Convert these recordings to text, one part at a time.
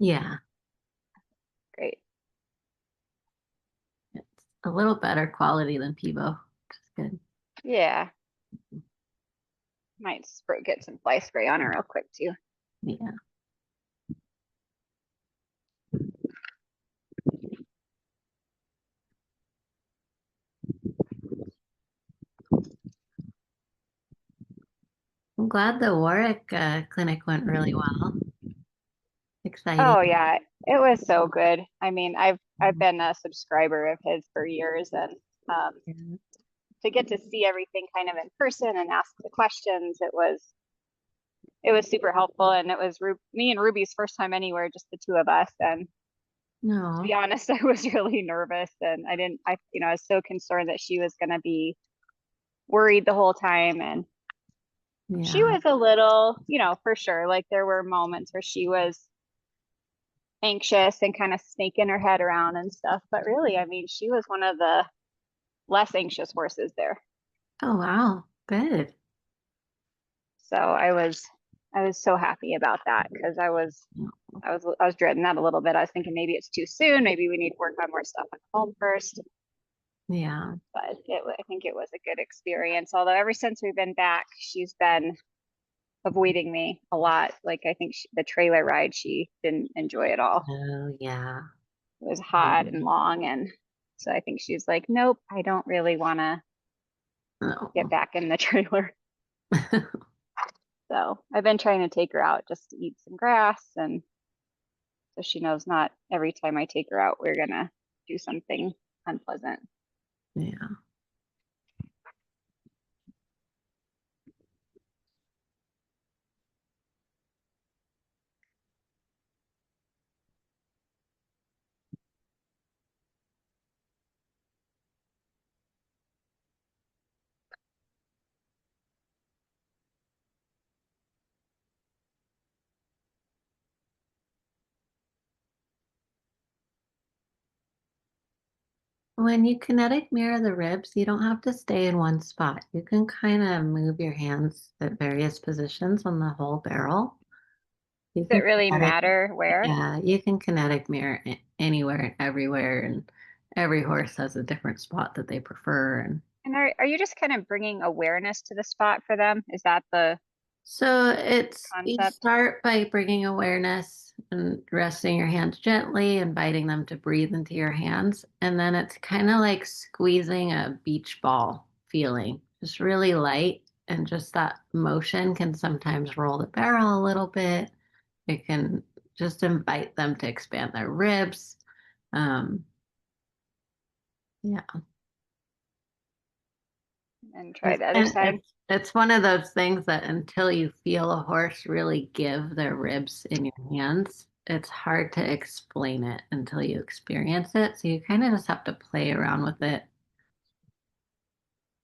Yeah, Great. it's a little better quality than Peebo, which is good. Yeah. Might get some fly spray on her real quick too. Yeah. I'm glad the Warwick clinic went really well. Exciting. Oh yeah, it was so good. I mean, I've been a subscriber of his for years, and um, Yeah. to get to see everything kind of in person and ask the questions, it was super helpful. And it was me and Ruby's first time anywhere, just the two of us. And to be No. honest, I was really nervous, and I was so concerned that she was going to be worried the whole time. And she Yeah. was a little, for sure, like there were moments where she was anxious and kind of snaking her head around and stuff. But really, I mean, she was one of the less anxious horses there. Oh, wow. Good. So I was so happy about that because I was dreading that a little bit. I was thinking maybe it's too soon. Maybe we need to work on more stuff at home first. Yeah. But I think it was a good experience. Although ever since we've been back, she's been avoiding me a lot. Like I think the trailer ride she didn't enjoy at all. Oh, yeah. It was hot and long, and so I think she's like, nope, I don't really want to get No. back in the trailer. So I've been trying to take her out just to eat some grass, and so she knows not every time I take her out, we're gonna do something unpleasant. Yeah. When you kinetic mirror the ribs, you don't have to stay in one spot. You can kind of move your hands at various positions on the whole barrel. You Does can it really kinetic, matter where? yeah, you can kinetic mirror anywhere and everywhere, and every horse has a different spot that they prefer. And And are you just kind of bringing awareness to the spot for them? Is that the so you concept? start by bringing awareness and resting your hands gently, inviting them to breathe into your hands. And then it's kind of like squeezing a beach ball feeling, just really light. And just that motion can sometimes roll the barrel a little bit. It can just invite them to expand their ribs. Um, yeah. And try the other side. It's one of those things that until you feel a horse really give their ribs in your hands, it's hard to explain it until you experience it. So you kind of just have to play around with it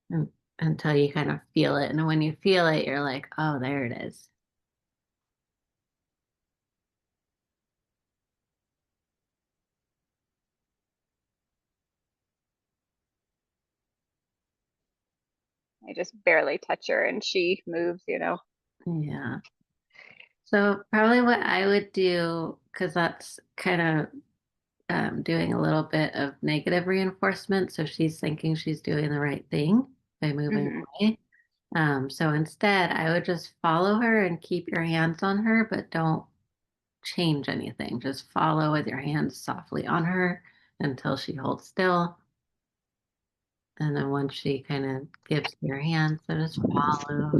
and, until you kind of feel it. And when you feel it, you're like, oh, there it is. I just barely touch her and she moves. Yeah. So probably what I would do, because that's kind of doing a little bit of negative reinforcement. So she's thinking she's doing the right thing by moving Hmm. away. So instead, I would just follow her and keep your hands on her, but don't change anything. Just follow with your hands softly on her until she holds still. And then once she kind of gives you your hands, so just follow,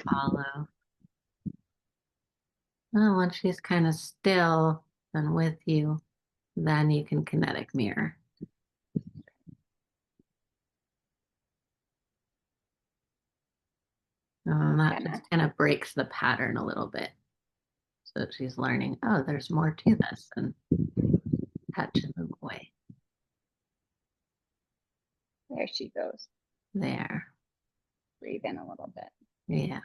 follow. And then once she's kind of still and with you, then you can kinetic mirror. And that Kind of. just kind of breaks the pattern a little bit. So that she's learning, oh, there's more to this and touch and move away. There she goes. There. Breathe in a little bit. Yeah.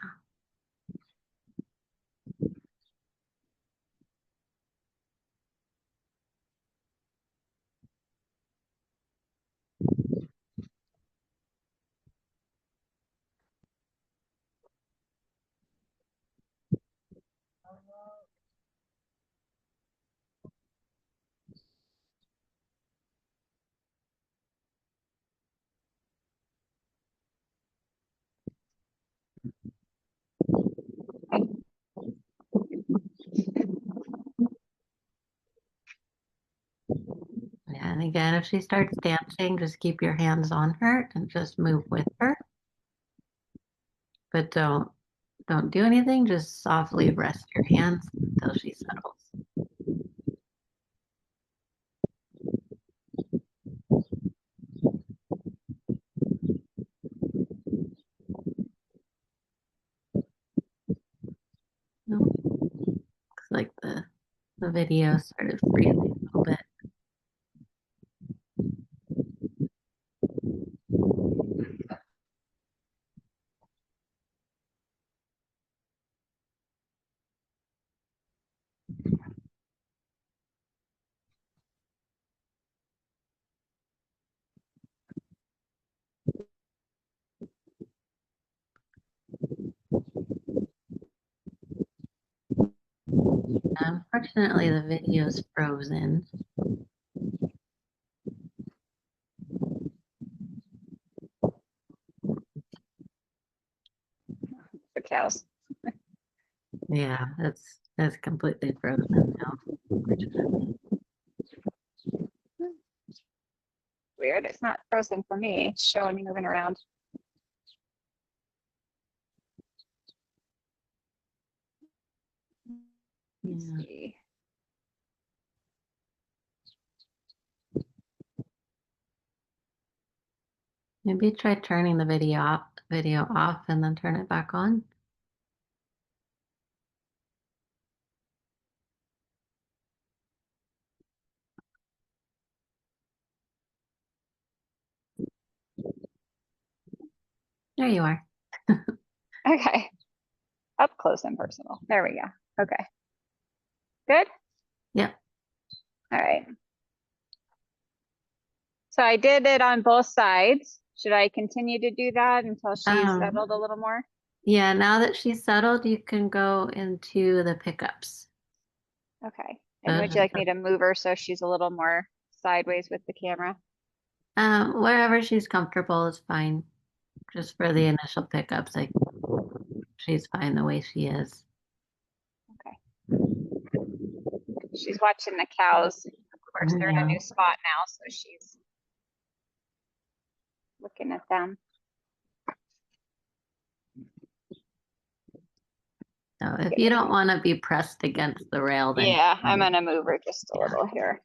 again, if she starts dancing, just keep your hands on her and just move with her. But don't do anything. Just softly rest your hands until she settles. Nope. Looks like the video started freezing a little bit. Unfortunately, the video's frozen. The cows. Yeah, that's completely frozen now, unfortunately. Weird. It's not frozen for me. It's showing me moving around. Let's Yeah. see. Maybe try turning the video off and then turn it back on. There you are. Okay. Up close and personal. There we go. Okay. Good. Yep. All right. So I did it on both sides. Should I continue to do that until she's Um, settled a little more? yeah, now that she's settled, you can go into the pickups. Okay. And So would you just like me to move her so she's a little more sideways with the camera? wherever she's comfortable is fine. Just for the initial pickups, like she's fine the way she is. Okay. She's watching the cows. Of course, they're in a Yeah. new spot now, so she's looking at them. So if you don't want to be pressed against the rail, then Yeah, I'm gonna move her just a little here.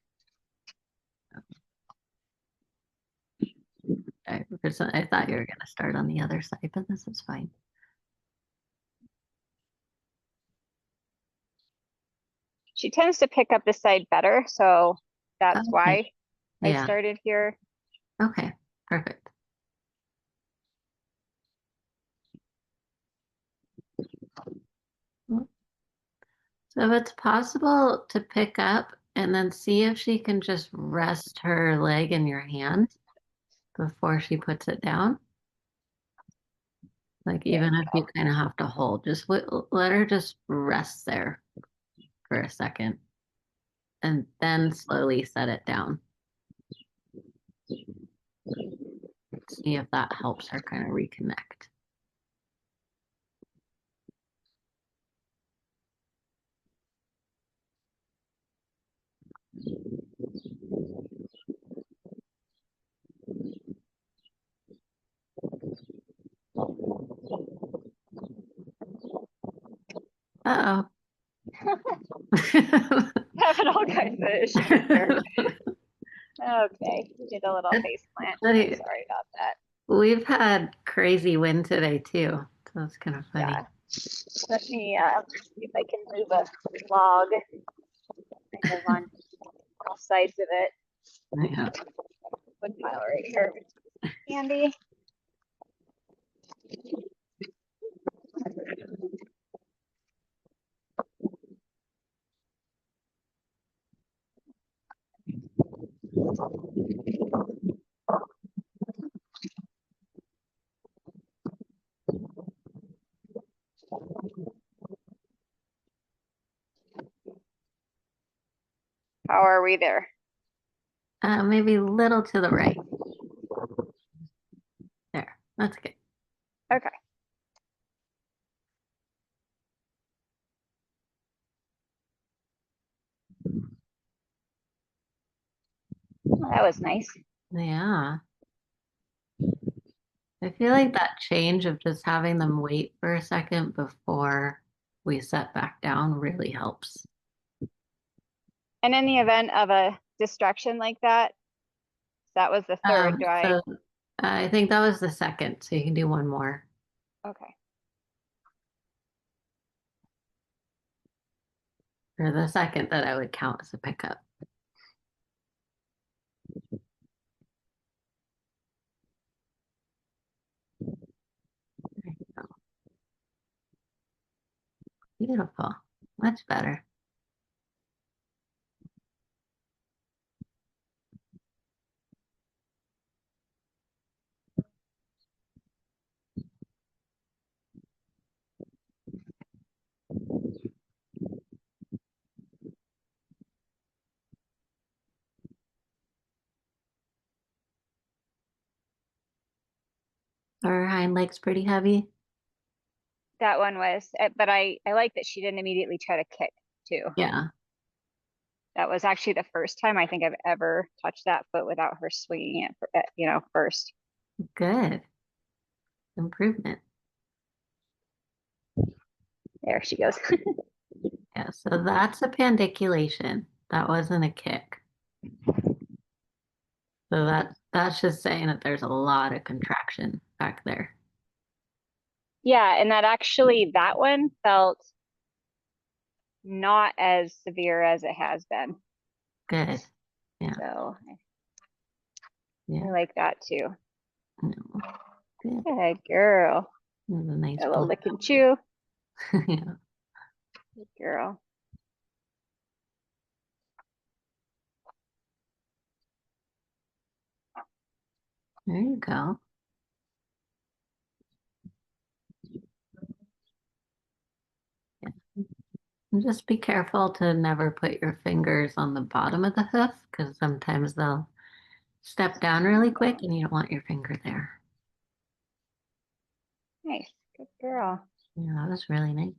I thought you were going to start on the other side, but this is fine. She tends to pick up this side better, so that's Okay. why I Yeah. started here. Okay. Perfect. So if it's possible to pick up and then see if she can just rest her leg in your hand before she puts it down. Like There even we if you go. kind of have to hold, just let her just rest there for a second and then slowly set it down. See if that helps her kind of reconnect. Uh-oh. Having all kinds of issues here. Okay, did a little face plant. I'm Funny. sorry about that. We've had crazy wind today too, so it's kind of funny. Yeah. Let me see if I can move a log kind of on all sides of it. Yeah. Wood pile right here. Handy. How are we there? Maybe a little to the right. There. That's good. Okay. That was nice. Yeah. I feel like that change of just having them wait for a second before we set back down really helps. And in the event of a distraction like that, that was the third. Do I? So I think that was the second, so you can do one more. Okay. Or the second that I would count as a pickup. There you go. Beautiful. Much better. Our hind leg's pretty heavy. That one was, but I like that she didn't immediately try to kick too. Yeah, That was actually the first time I think I've ever touched that foot without her swinging it, first. good. Improvement. There she goes. Yeah, so that's a pandiculation. That wasn't a kick. So that's just saying that there's a lot of contraction back there. Yeah, and that one felt not as severe as it has been. Good. Yeah, So I yeah. like that too. No, good. Good girl. That was a nice A little blow. lick and chew. Yeah, Good girl. there you go. Yeah. And just be careful to never put your fingers on the bottom of the hoof because sometimes they'll step down really quick and you don't want your finger there. Nice. Good girl. Yeah, that was really nice.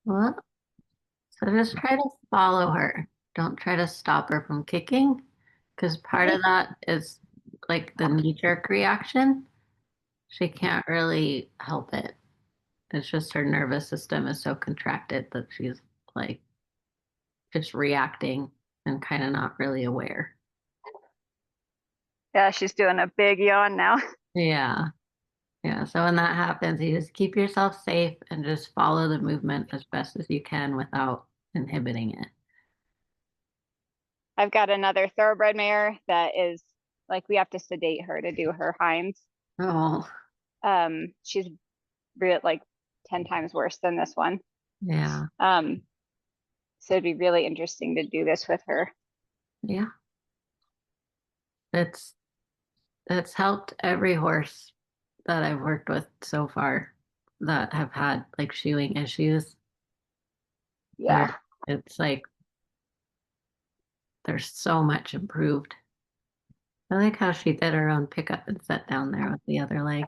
Well, so just try to follow her. Don't try to stop her from kicking because part Okay. of that is like the knee-jerk reaction. She can't really help it. It's just her nervous system is so contracted that she's like just reacting and kind of not really aware. Yeah, she's doing a big yawn now. Yeah. Yeah. So when that happens, you just keep yourself safe and just follow the movement as best as you can without inhibiting it. I've got another thoroughbred mare that is like we have to sedate her to do her hinds. Oh, She's real like 10 times worse than this one. yeah. Um, so it'd be really interesting to do this with her. Yeah. It's it's helped every horse that I've worked with so far that have had like shoeing issues. There, Yeah. it's like there's so much improved. I like how she did her own pickup and set down there with the other leg.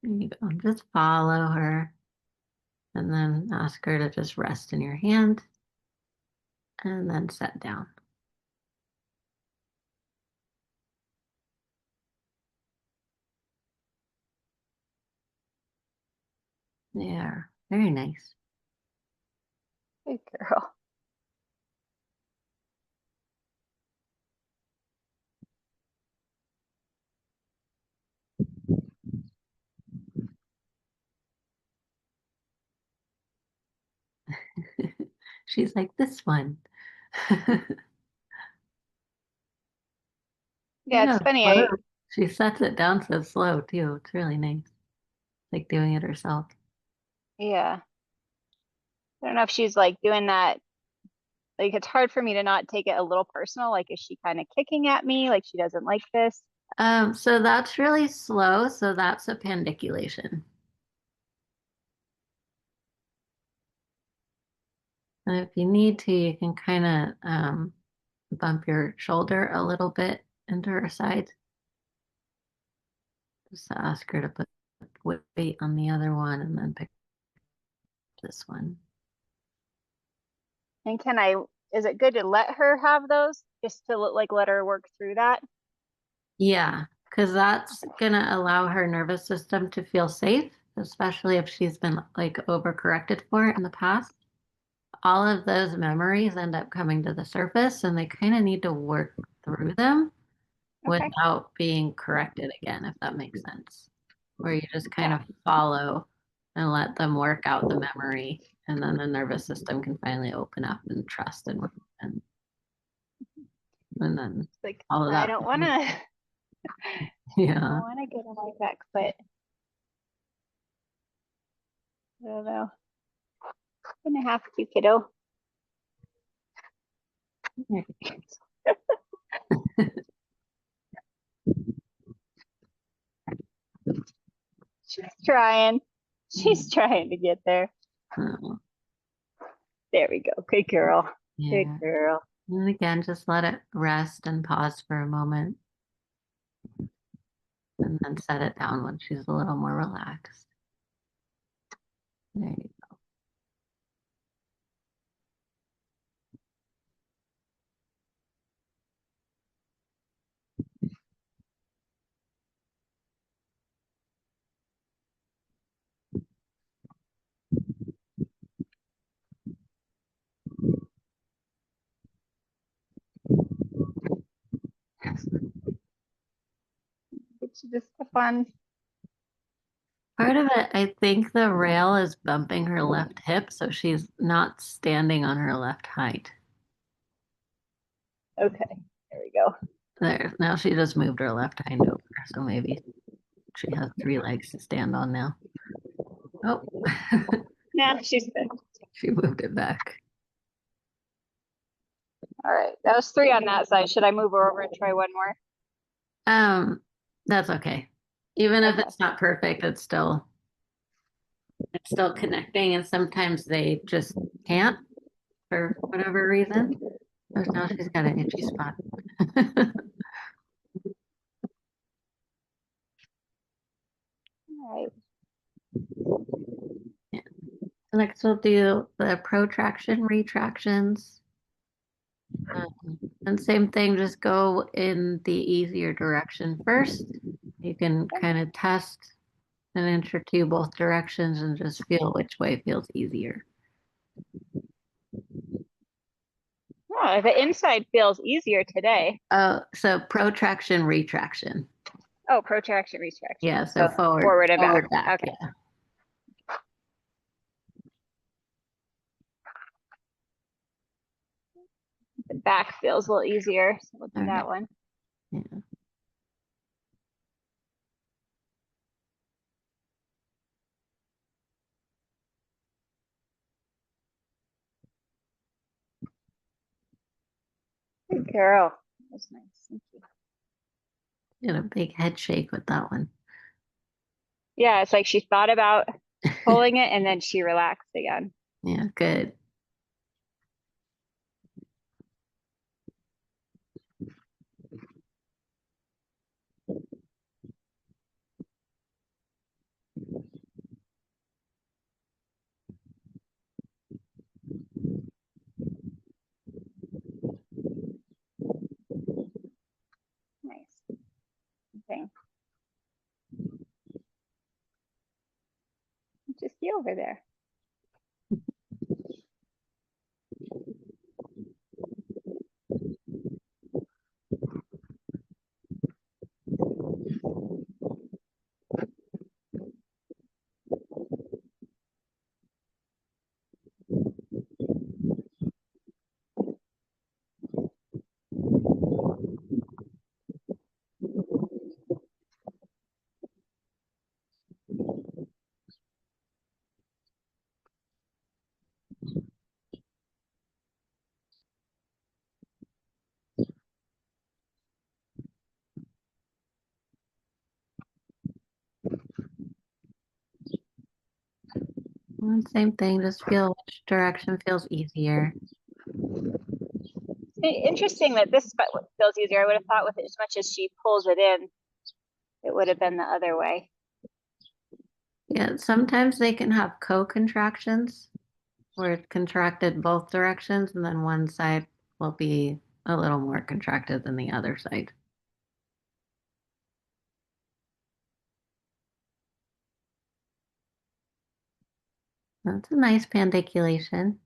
There you go. Just follow her and then ask her to just rest in your hand and then set down. There. Very nice. Good girl. She's like, this one. Yeah, Yeah, it's funny. slow. She sets it down so slow too. It's really nice. Like doing it herself. Yeah. I don't know if she's like doing that like it's hard for me to not take it a little personal. Like, is she kind of kicking at me? Like she doesn't like this? So that's really slow. So that's a pandiculation. And if you need to, you can kind of bump your shoulder a little bit into her side. Just to ask her to put weight on the other one and then pick this one. And is it good to let her have those just to let her work through that? Yeah, because that's gonna allow her nervous system to feel safe, especially if she's been like overcorrected for it in the past. All of those memories end up coming to the surface and they kind of need to work through them Okay. without being corrected again, if that makes sense. Where you just kind Yeah. of follow and let them work out the memory, and then the nervous system can finally open up and trust and, and then It's like all of I that. don't want to. I don't Yeah. want to get on my back, but I don't know. Gonna have to, kiddo. She's trying. She's trying to get there. Oh, There we go. Good girl. Good yeah. girl. And again, just let it rest and pause for a moment and then set it down when she's a little more relaxed. There you It's just a fun. Part of it, I think the rail is bumping her left hip, so she's not standing on her left hind. Okay. There we go. There, now she just moved her left hind over, so maybe she has three legs to stand on now. Oh, Now she's good. she moved it back. All right. That was three on that side. Should I move her over and try one more? Um, that's okay. Even if Okay. it's not perfect, it's still connecting, and sometimes they just can't for whatever reason. Oh, now she's got an itchy spot. All right. Yeah. Next, we'll do the protraction retractions. And same thing, just go in the easier direction first. You can kind of test an inch or two both directions and just feel which way feels easier. Oh, the inside feels easier today. So protraction, retraction. Oh, protraction, retraction. Yeah, so So forward, forward and back. forward, back. Okay. Yeah. The back feels a little easier. So we'll do All that right. one. Yeah. Good girl. That's nice. Thank you. Get a big head shake with that one. Yeah, it's like she thought about pulling it and then she relaxed again. Yeah, good. Nice. Okay. Just see over there. Same thing, just feel which direction feels easier. Interesting that this feels easier. I would have thought with it, as much as she pulls it in, it would have been the other way. Yeah, sometimes they can have co-contractions where it's contracted both directions, and then one side will be a little more contracted than the other side. That's a nice pandiculation.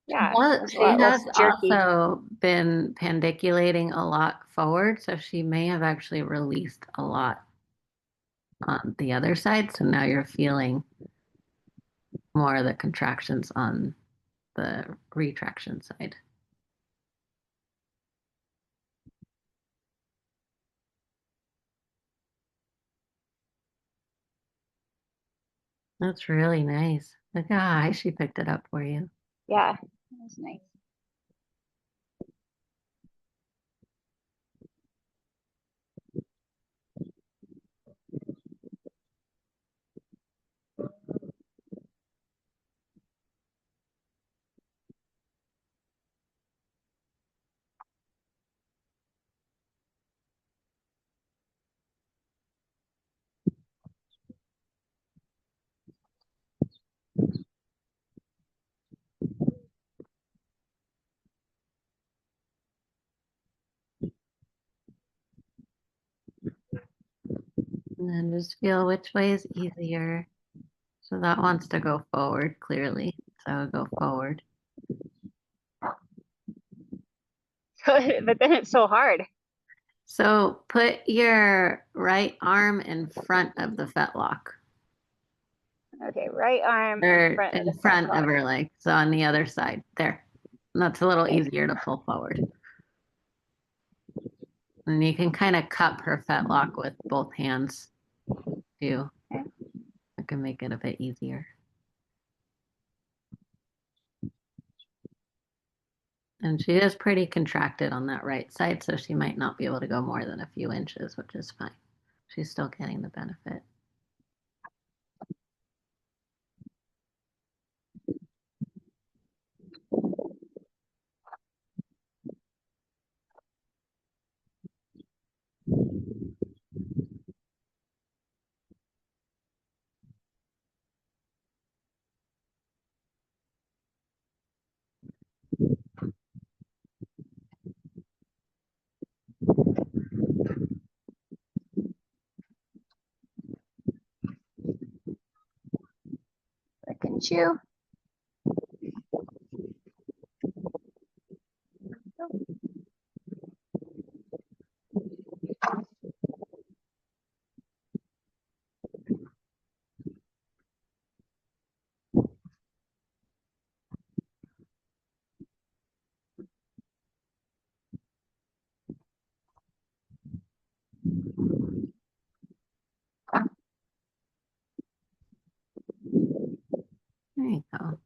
Yeah, it was a She lot has less jerky. also been pandiculating a lot forward, so she may have actually released a lot on the other side. So now you're feeling more of the contractions on the retraction side. That's really nice. Look how high she picked it up for you. Yeah, it was nice. And then just feel which way is easier. So that wants to go forward clearly. So go forward. But then it's so hard. So put your right arm in front of the fetlock Okay, right arm in or front of in the front of fetlock. her leg. So on the other side. There. That's a little easier to pull forward. And you can kind of cup her fetlock with both hands too. Okay. It can make it a bit easier. And she is pretty contracted on that right side, so she might not be able to go more than a few inches, which is fine. She's still getting the benefit. Look and chew. There you go.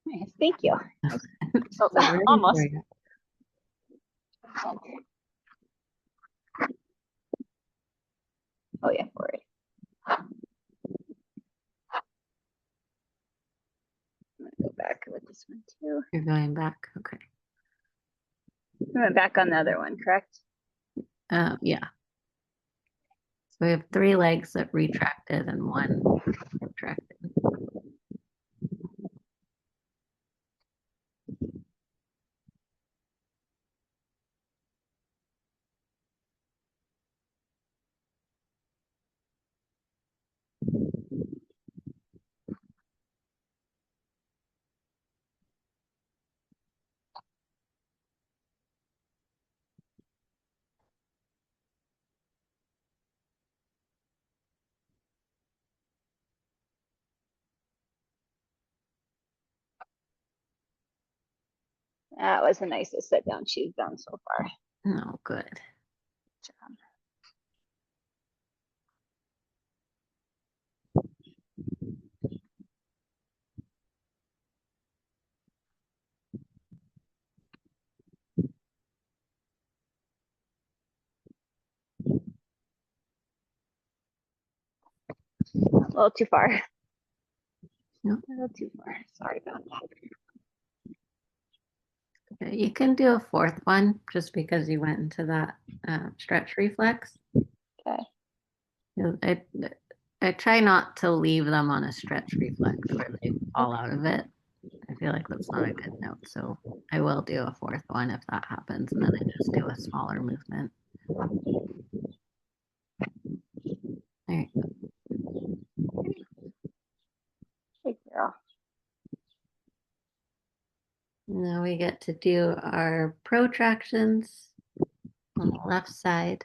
Nice, thank you. So So ready for almost. you. Oh yeah, forward. I'm gonna go back with this one too. You're going back. Okay. We went back on the other one, correct? Yeah. So we have three legs that retracted and one retracted. That was the nicest sit down she's done so far. Oh, good. Good job. little too far. Yep. A little too far. Sorry about that. Okay, you can do a fourth one just because you went into that stretch reflex. Okay. You know, I try not to leave them on a stretch reflex where they fall out of it. I feel like that's not a good note. So I will do a fourth one if that happens, and then I just do a smaller movement. There you go. Good girl. Now we get to do our protractions on the left side.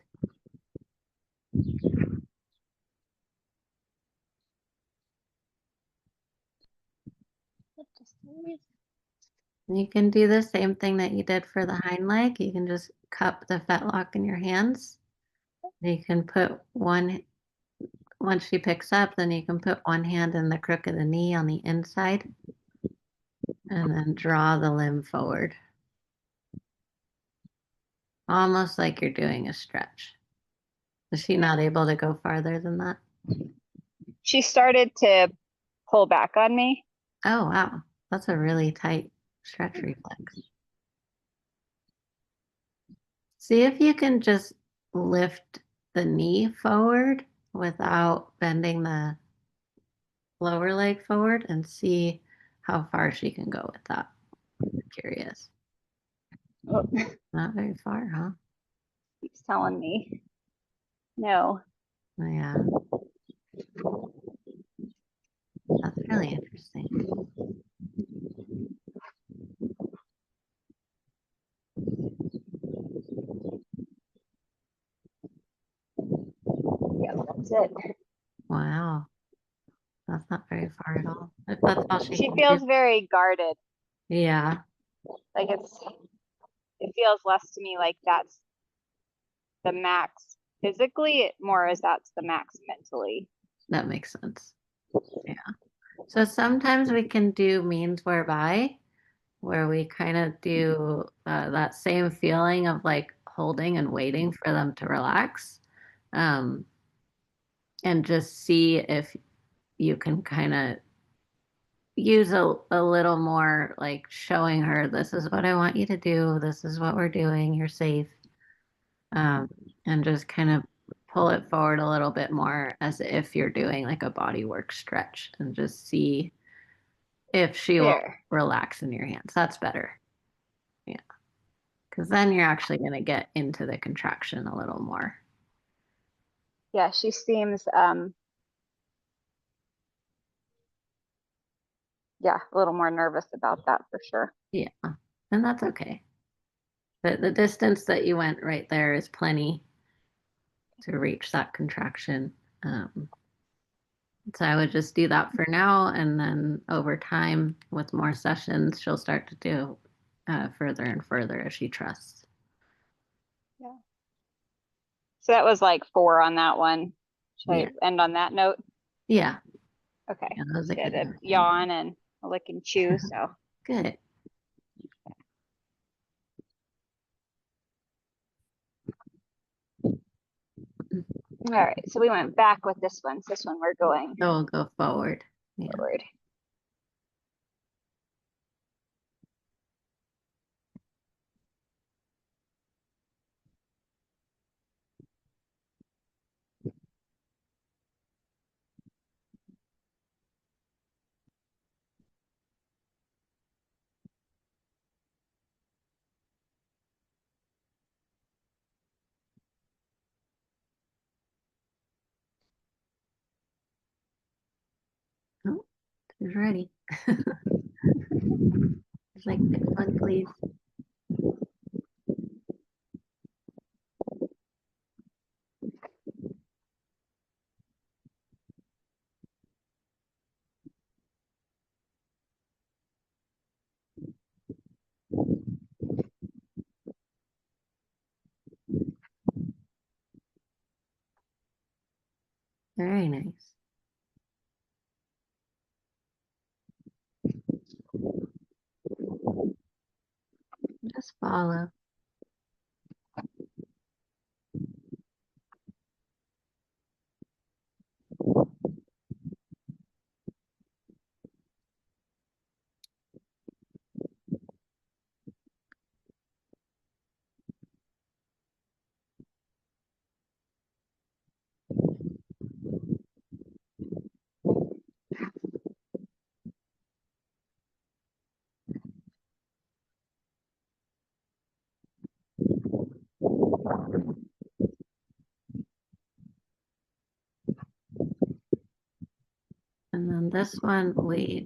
You can do the same thing that you did for the hind leg. You can just cup the fetlock in your hands. You can put one, once she picks up, then you can put one hand in the crook of the knee on the inside and then draw the limb forward. Almost like you're doing a stretch. Is she not able to go farther than that? She started to pull back on me. Oh, wow. That's a really tight stretch reflex. See if you can just lift the knee forward without bending the lower leg forward and see how far she can go with that. I'm curious. Oh, Not very far, huh? keeps telling me no. Yeah, that's really interesting. Yeah, that's it. Wow, that's not very far at all. If that's all she She can do. feels very guarded. Yeah, Like it feels less to me like that's the max physically, more as that's the max mentally. that makes sense. Yeah. So sometimes we can do means whereby, where we kind of do that same feeling of like holding and waiting for them to relax, um, and just see if you can kind of use a little more like showing her this is what I want you to do, this is what we're doing, you're safe, and just kind of pull it forward a little bit more as if you're doing like a body work stretch and just see if she will There. relax in your hands. That's better. Yeah. Because then you're actually going to get into the contraction a little more. Yeah, she seems yeah, a little more nervous about that for sure. Yeah. And that's okay. The distance that you went right there is plenty to reach that contraction. Um, so I would just do that for now. And then over time, with more sessions, she'll start to do further and further as she trusts. Yeah. So that was like 4 on that one. Should I Yeah. end on that note? Yeah. Okay. Yeah. That was a She had good a note. Thank you. yawn and a lick and chew, so Good. all right. So we went back with this one. So this one we're going So we'll go forward. Yeah. forward. Oh, she's ready. It's like, pick one, please. Very nice. Just follow. And this one we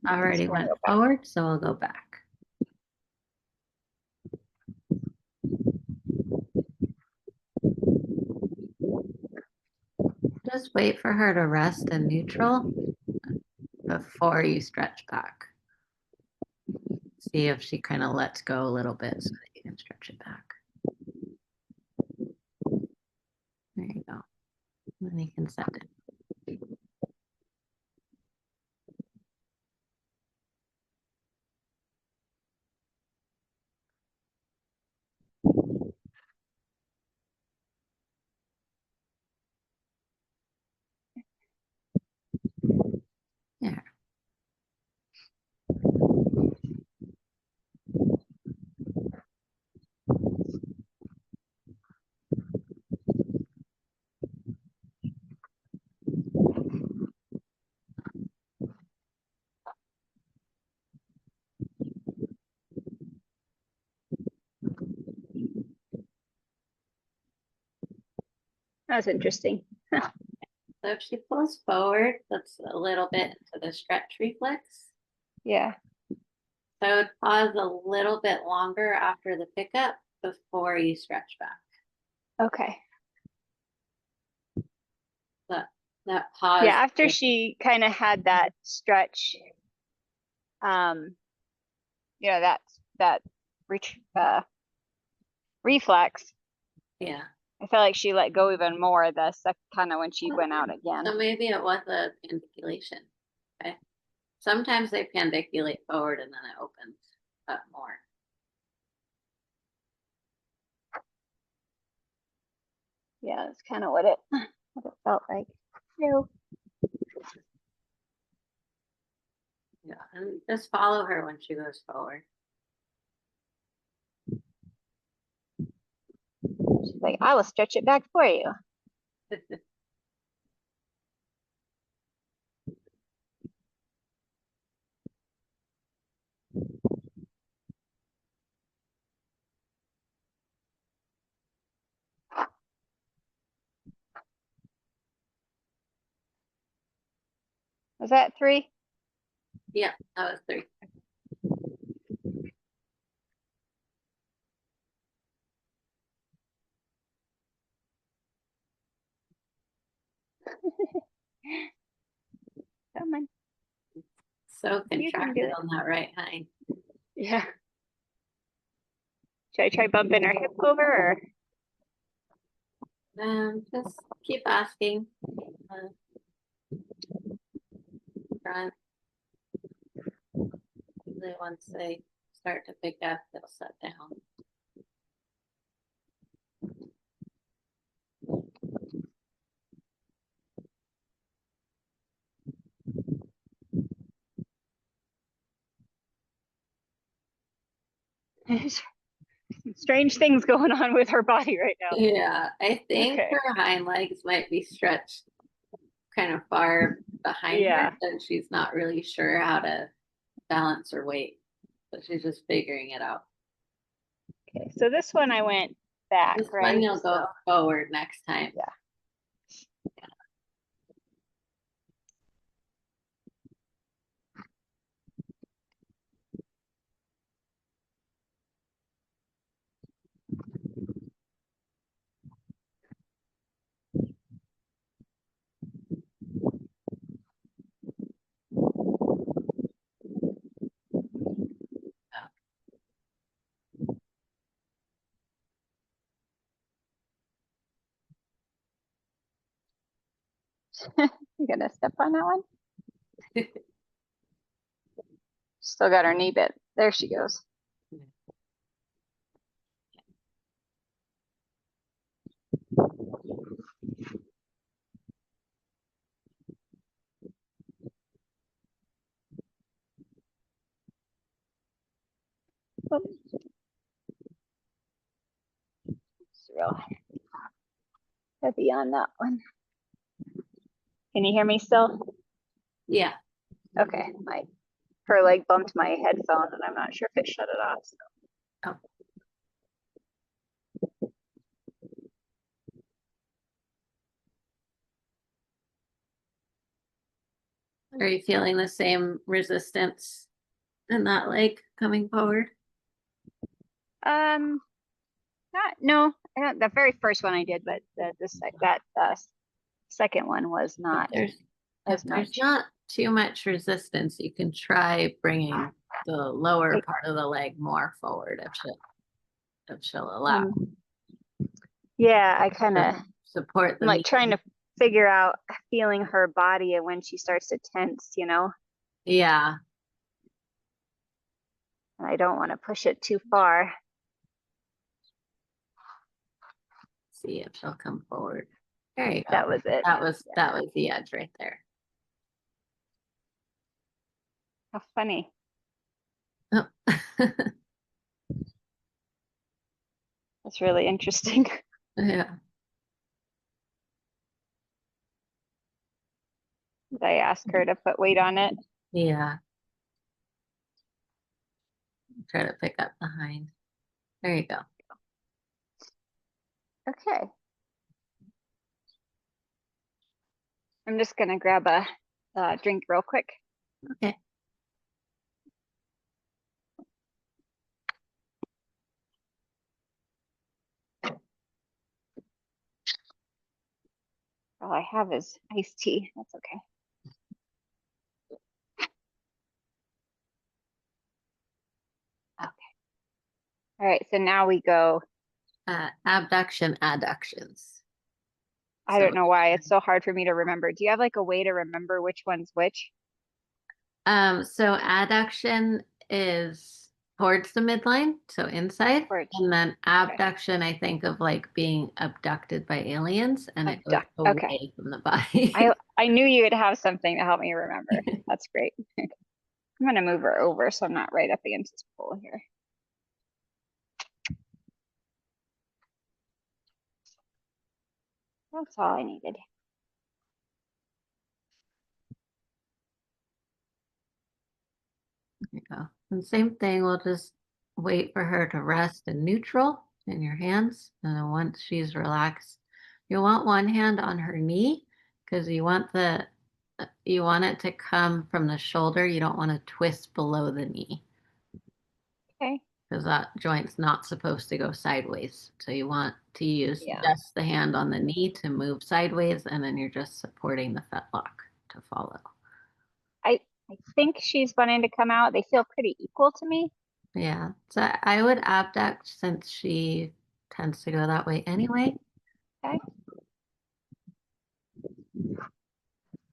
already So we'll went go back. forward, so we'll go back. Just wait for her to rest in neutral before you stretch back. See if she kind of lets go a little bit so that you can stretch it back. There you go. And then you can set it. There. That was interesting. So if she pulls forward, that's a little bit into the stretch reflex. Yeah. So I would pause a little bit longer after the pickup before you stretch back. Okay. That pause. Yeah, after she kind of had that stretch, you know, that reflex, Yeah. I felt like she let go even more the second kind of when she went out again. So maybe it was a pandiculation. Okay. Sometimes they pandiculate forward and then it opens up more. Yeah, that's kind of what it felt like. No. Yeah. And just follow her when she goes forward. She's like, I will stretch it back for you. Was that 3? Yeah, that was 3. Come on. So You can do contracted it. on that right hind. Yeah. Should I try bumping her hip over or? Just keep asking. Front. Usually once they start to pick up, they'll set down. Strange things going on with her body right now. Yeah, I think Okay. her hind legs might be stretched kind of far behind Yeah. her, and she's not really sure how to balance her weight. But she's just figuring it out. Okay. So this one I went back, This right? one you'll go forward next time. Yeah. You gonna step on that one? Still got her knee bit. There she goes. Oh. It's real heavy on that one. Can you hear me still? Yeah. Okay. Her leg bumped my headphone and I'm not sure if it shut it off. So. Oh. Are you feeling the same resistance in that leg coming forward? Um, no, I don't, the very first one I did, but that second one was If not there's if as there's much. not too much resistance, you can try bringing the lower I, part of the leg more forward if she'll allow. um, yeah, I kind To of support I'm the like knee. trying to figure out feeling her body and when she starts to tense, Yeah. and I don't want to push it too far. See if she'll come forward. There you go. That was it. That was the edge right there. How funny. Oh. That's really interesting. Yeah. Did I ask her to put weight on it? Yeah. Try to pick up behind. There you go. Okay. I'm just gonna grab a drink real quick. Okay. All I have is iced tea. That's okay. Okay. All right. So now we go. Abduction, adductions. I So don't know why it's so hard for me to remember. Do you have like a way to remember which one's which? so adduction is towards the midline, so inside. Or And then okay. abduction, I think of like being abducted by aliens and it goes Abduct. Okay. away from the body. I knew you would have something to help me remember. That's great. I'm gonna move her over so I'm not right up against this pole here. That's all I needed. There you go. And same thing, we'll just wait for her to rest in neutral in your hands. And then once she's relaxed, you want one hand on her knee because you want it to come from the shoulder. You don't want to twist below the knee Okay. because that joint's not supposed to go sideways. So you want to use Yeah. just the hand on the knee to move sideways, and then you're just supporting the fetlock to follow. I I think she's wanting to come out. They feel pretty equal to me. Yeah. So I would abduct since she tends to go that way anyway. Okay.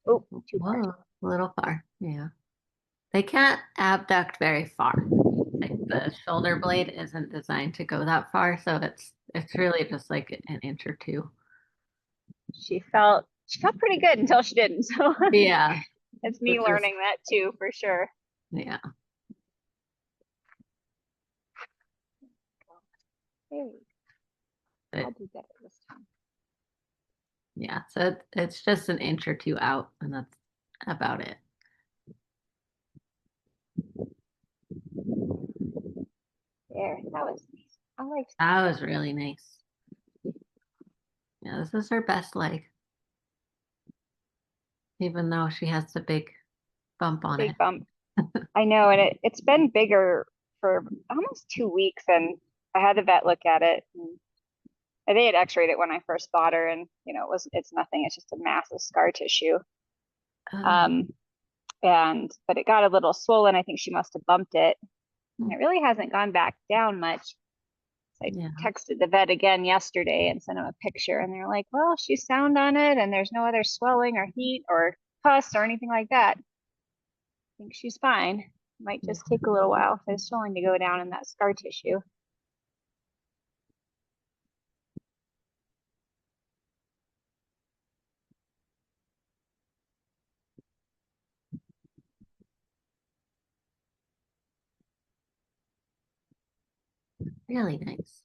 Oh, too far. Whoa, a little far. Yeah. They can't abduct very far. Like the shoulder blade isn't designed to go that far, so it's really just like an inch or two. She felt pretty good until she didn't. So Yeah. it's me Which is learning that too, for sure. yeah. Hey, I'll But do better this time. yeah, so it's just an inch or two out, and that's about it. There, that was nice. I liked that. That was really nice. Yeah, this is her best leg, even though she has the big bump on it. Big bump. I know, and it's been bigger for almost 2 weeks, and I had the vet look at it, and they had X-rayed it when I first bought her, and it's nothing. It's just a massive scar tissue. Oh, Um, but it got a little swollen. I think she must have bumped it, and it really hasn't gone back down much. So I yeah. texted the vet again yesterday and sent him a picture, and they're like, "Well, she's sound on it, and there's no other swelling or heat or pus or anything like that. I think she's fine. Might just take a little while for the swelling to go down in that scar tissue." Really nice.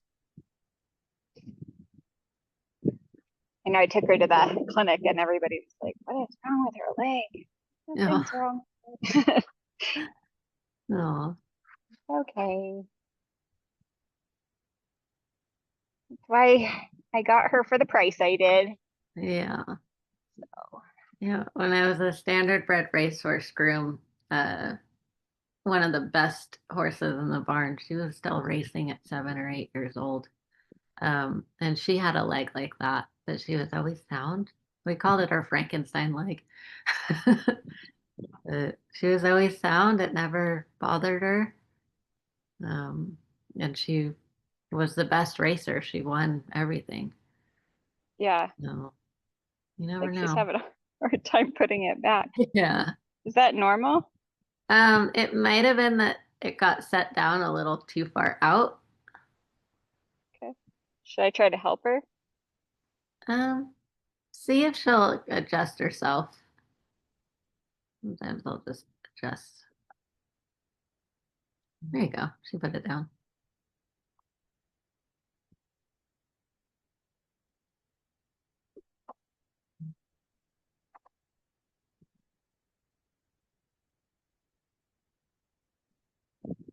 I know I took her to the clinic, and everybody was like, "What is wrong with her leg? Oh, Nothing's wrong." oh, Okay. Why I got her for the price I did. yeah. So Yeah, when I was a standardbred racehorse groom, one of the best horses in the barn, she was still racing at 7 or 8 years old. And she had a leg like that, but she was always sound. We called it our Frankenstein leg. She was always sound. It never bothered her. Um, and she was the best racer. She won everything. Yeah, No, you never like she's know. having a hard time putting it back. Yeah. Is that normal? It might have been that it got set down a little too far out. Okay. Should I try to help her? Um, See if she'll adjust herself. Sometimes I'll just adjust. There you go. She put it down.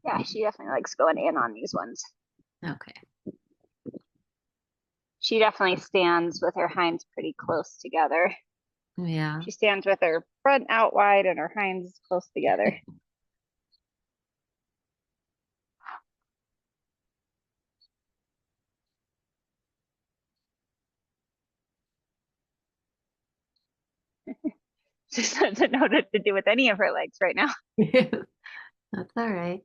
Yeah, she definitely likes going in on these ones. Okay. She definitely stands with her hinds pretty close together. Yeah. She stands with her front out wide and her hinds close together. She doesn't know what to do with any of her legs right now. That's all right.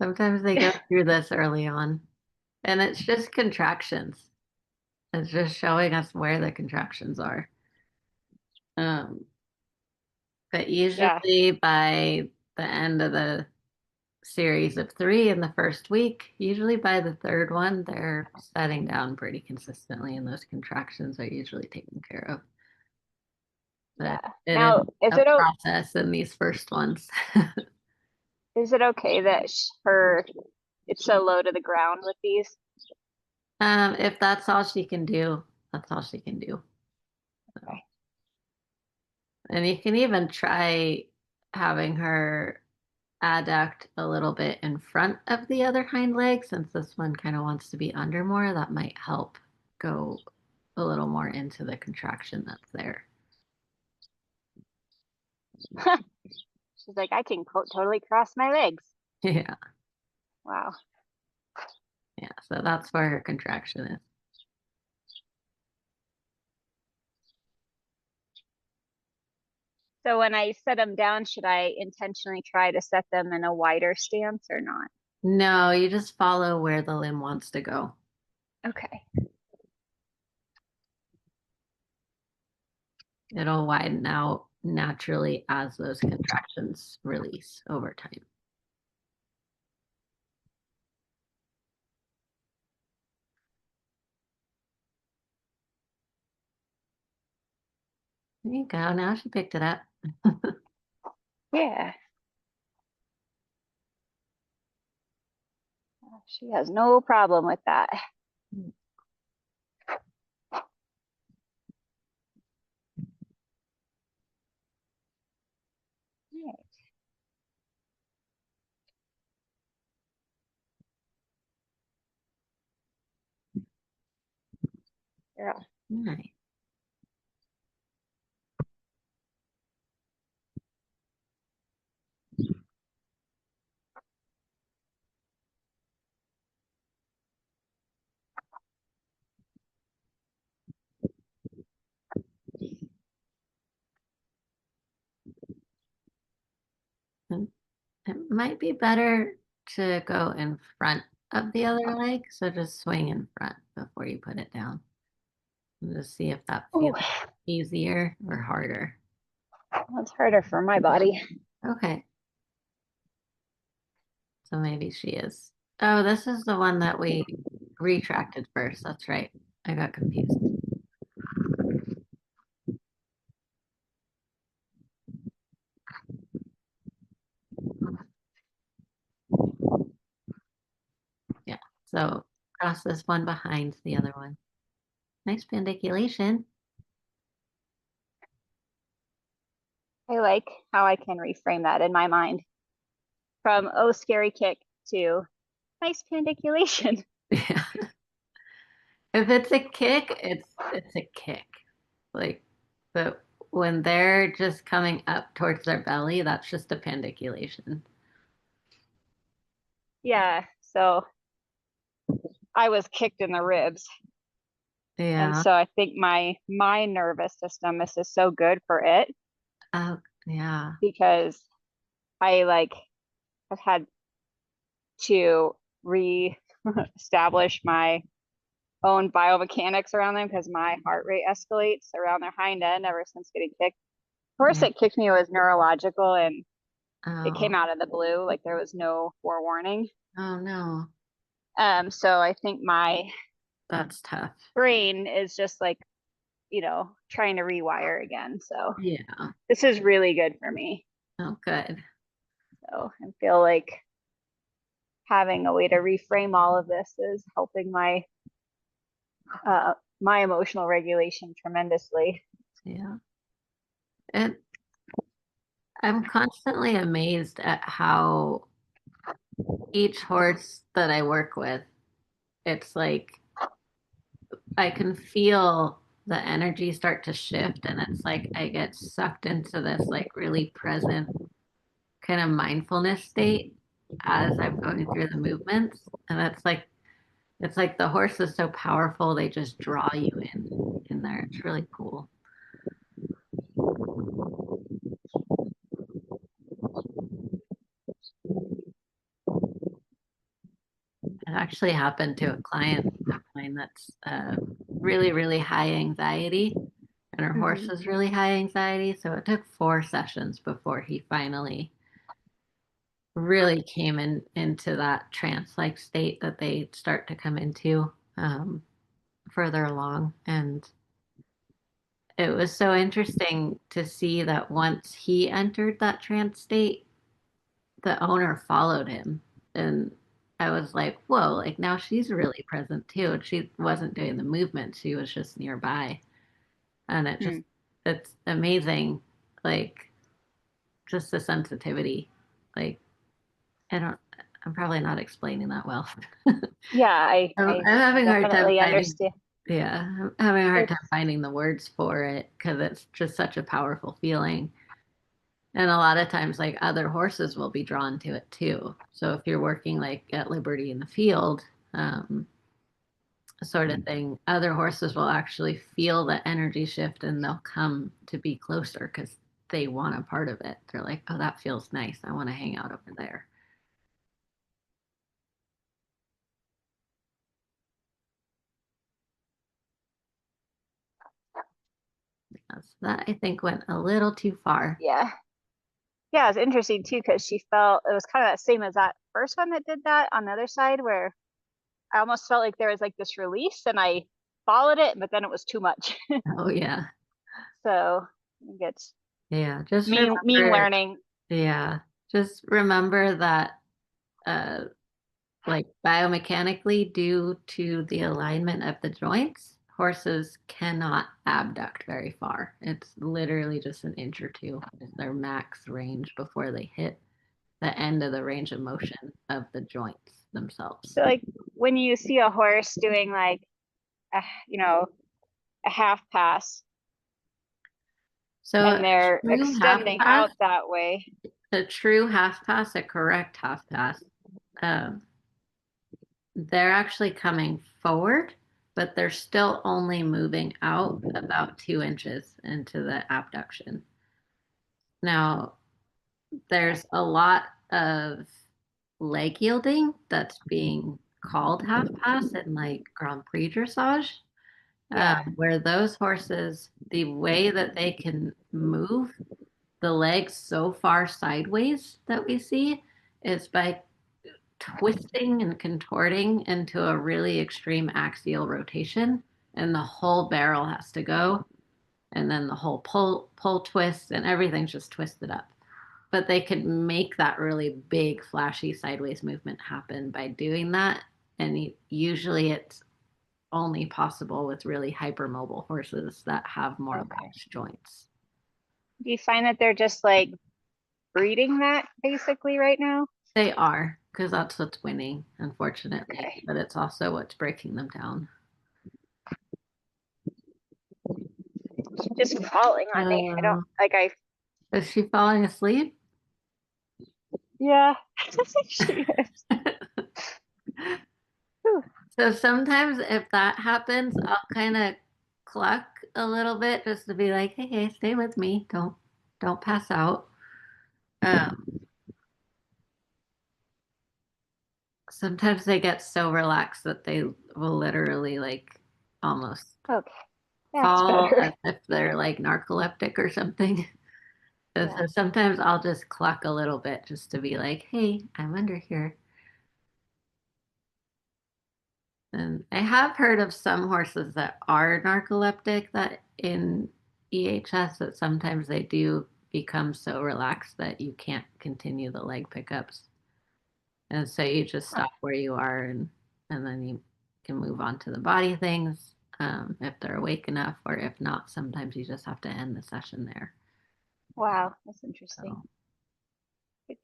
Sometimes they go through this early on, and it's just contractions. It's just showing us where the contractions are. Um, but Yeah, usually by the end of the series of three in the first week, usually by the third one, they're setting down pretty consistently, and those contractions are usually taken care of. But yeah. it is Now, a process in these first ones. is it okay that her it's so low to the ground with these? If that's all she can do, that's all she can do. So, Okay. and you can even try having her adduct a little bit in front of the other hind leg, since this one kind of wants to be under more. That might help go a little more into the contraction that's there. She's like, I can totally cross my legs. Yeah, Wow. yeah. So that's where her contraction is. So when I set them down, should I intentionally try to set them in a wider stance or not? No, you just follow where the limb wants to go. Okay. It'll widen out naturally as those contractions release over time. There you go. Now she picked it up. Yeah. She has no problem with that. Girl. Nice. And it might be better to go in front of the other leg. So just swing in front before you put it down. And just see if that Oh, feels easier or harder. that's harder for my body. Okay. So maybe she is. Oh, this is the one that we retracted first. That's right. I got confused. Yeah. So cross this one behind the other one. Nice pandiculation. I like how I can reframe that in my mind from oh scary kick to nice pandiculation. Yeah. If it's a kick, it's a kick. Like, but when they're just coming up towards their belly, that's just a pandiculation. Yeah. So I was kicked in the ribs. And Yeah. so I think my nervous system, this is so good for it Oh, yeah. because I like have had to re-establish my own biomechanics around them because my heart rate escalates around their hind end ever since getting kicked. Of course, Yeah. it kicked me was neurological and it came Oh, out of the blue, like there was no forewarning. oh no. So I think my That's tough. brain is just like, trying to rewire again. So Yeah. this is really good for me. Oh, good. So I feel like having a way to reframe all of this is helping my emotional regulation tremendously. Yeah. And I'm constantly amazed at how each horse that I work with, it's like I can feel the energy start to shift, and it's like I get sucked into this like really present kind of mindfulness state as I'm going through the movements. And it's like the horse is so powerful, they just draw you in there. It's really cool. It actually happened to a client of mine that's really, really high anxiety, and her horse Mhm. is really high anxiety. So it took 4 sessions before he finally really came into that trance-like state that they start to come into further along. And it was so interesting to see that once he entered that trance state, the owner followed him. And I was like, whoa, like now she's really present too. And she wasn't doing the movement, she was just nearby. And Hmm. it's amazing, like just the sensitivity. Like, I don't, I'm probably not explaining that well. Yeah, I I'm having a hard time definitely finding, understand. yeah, I'm having a hard time It's finding the words for it because it's just such a powerful feeling. And a lot of times, like other horses will be drawn to it too. So if you're working like at Liberty in the field, sort of thing, other horses will actually feel the energy shift and they'll come to be closer because they want a part of it. They're like, oh, that feels nice. I want to hang out over there. So that I think went a little too far. yeah. Yeah, it's interesting too because she felt it was kind of that same as that first one that did that on the other side where I almost felt like there was like this release and I followed it, but then it was too much. Oh, yeah. So I think it's Yeah. Just me remember, learning. yeah. Just remember that uh, like biomechanically, due to the alignment of the joints, horses cannot abduct very far. It's literally just an inch or two is their max range before they hit the end of the range of motion of the joints themselves. So like when you see a horse doing like a, a half pass So and they're true half extending pass, out that way. a true half pass, a correct half pass, um, they're actually coming forward, but they're still only moving out about 2 inches into the abduction. Now, there's a lot of leg yielding that's being called half pass in like Grand Prix dressage, Yeah. where those horses, the way that they can move the legs so far sideways that we see is by twisting and contorting into a really extreme axial rotation, and the whole barrel has to go, and then the whole pull twist, and everything's just twisted up. But they could make that really big, flashy sideways movement happen by doing that. And usually it's only possible with really hypermobile horses that have more Okay. large joints. Do you find that they're just like breeding that basically right now? They are, because that's what's winning, unfortunately, Okay. but it's also what's breaking them down. just falling on me. I don't Uh, like I is she falling asleep? yeah, she is. Whew. So sometimes if that happens, I'll kind of cluck a little bit just to be like, hey, stay with me. Don't pass out. Um, Sometimes they get so relaxed that they will literally like almost Okay, that's fall better. as if they're like narcoleptic or something. And Yeah. so sometimes I'll just cluck a little bit just to be like, hey, I'm under here. And I have heard of some horses that are narcoleptic that in EHS that sometimes they do become so relaxed that you can't continue the leg pickups. And so you just Huh. stop where you are and then you can move on to the body things if they're awake enough, or if not, sometimes you just have to end the session there. Wow, that's interesting. So Good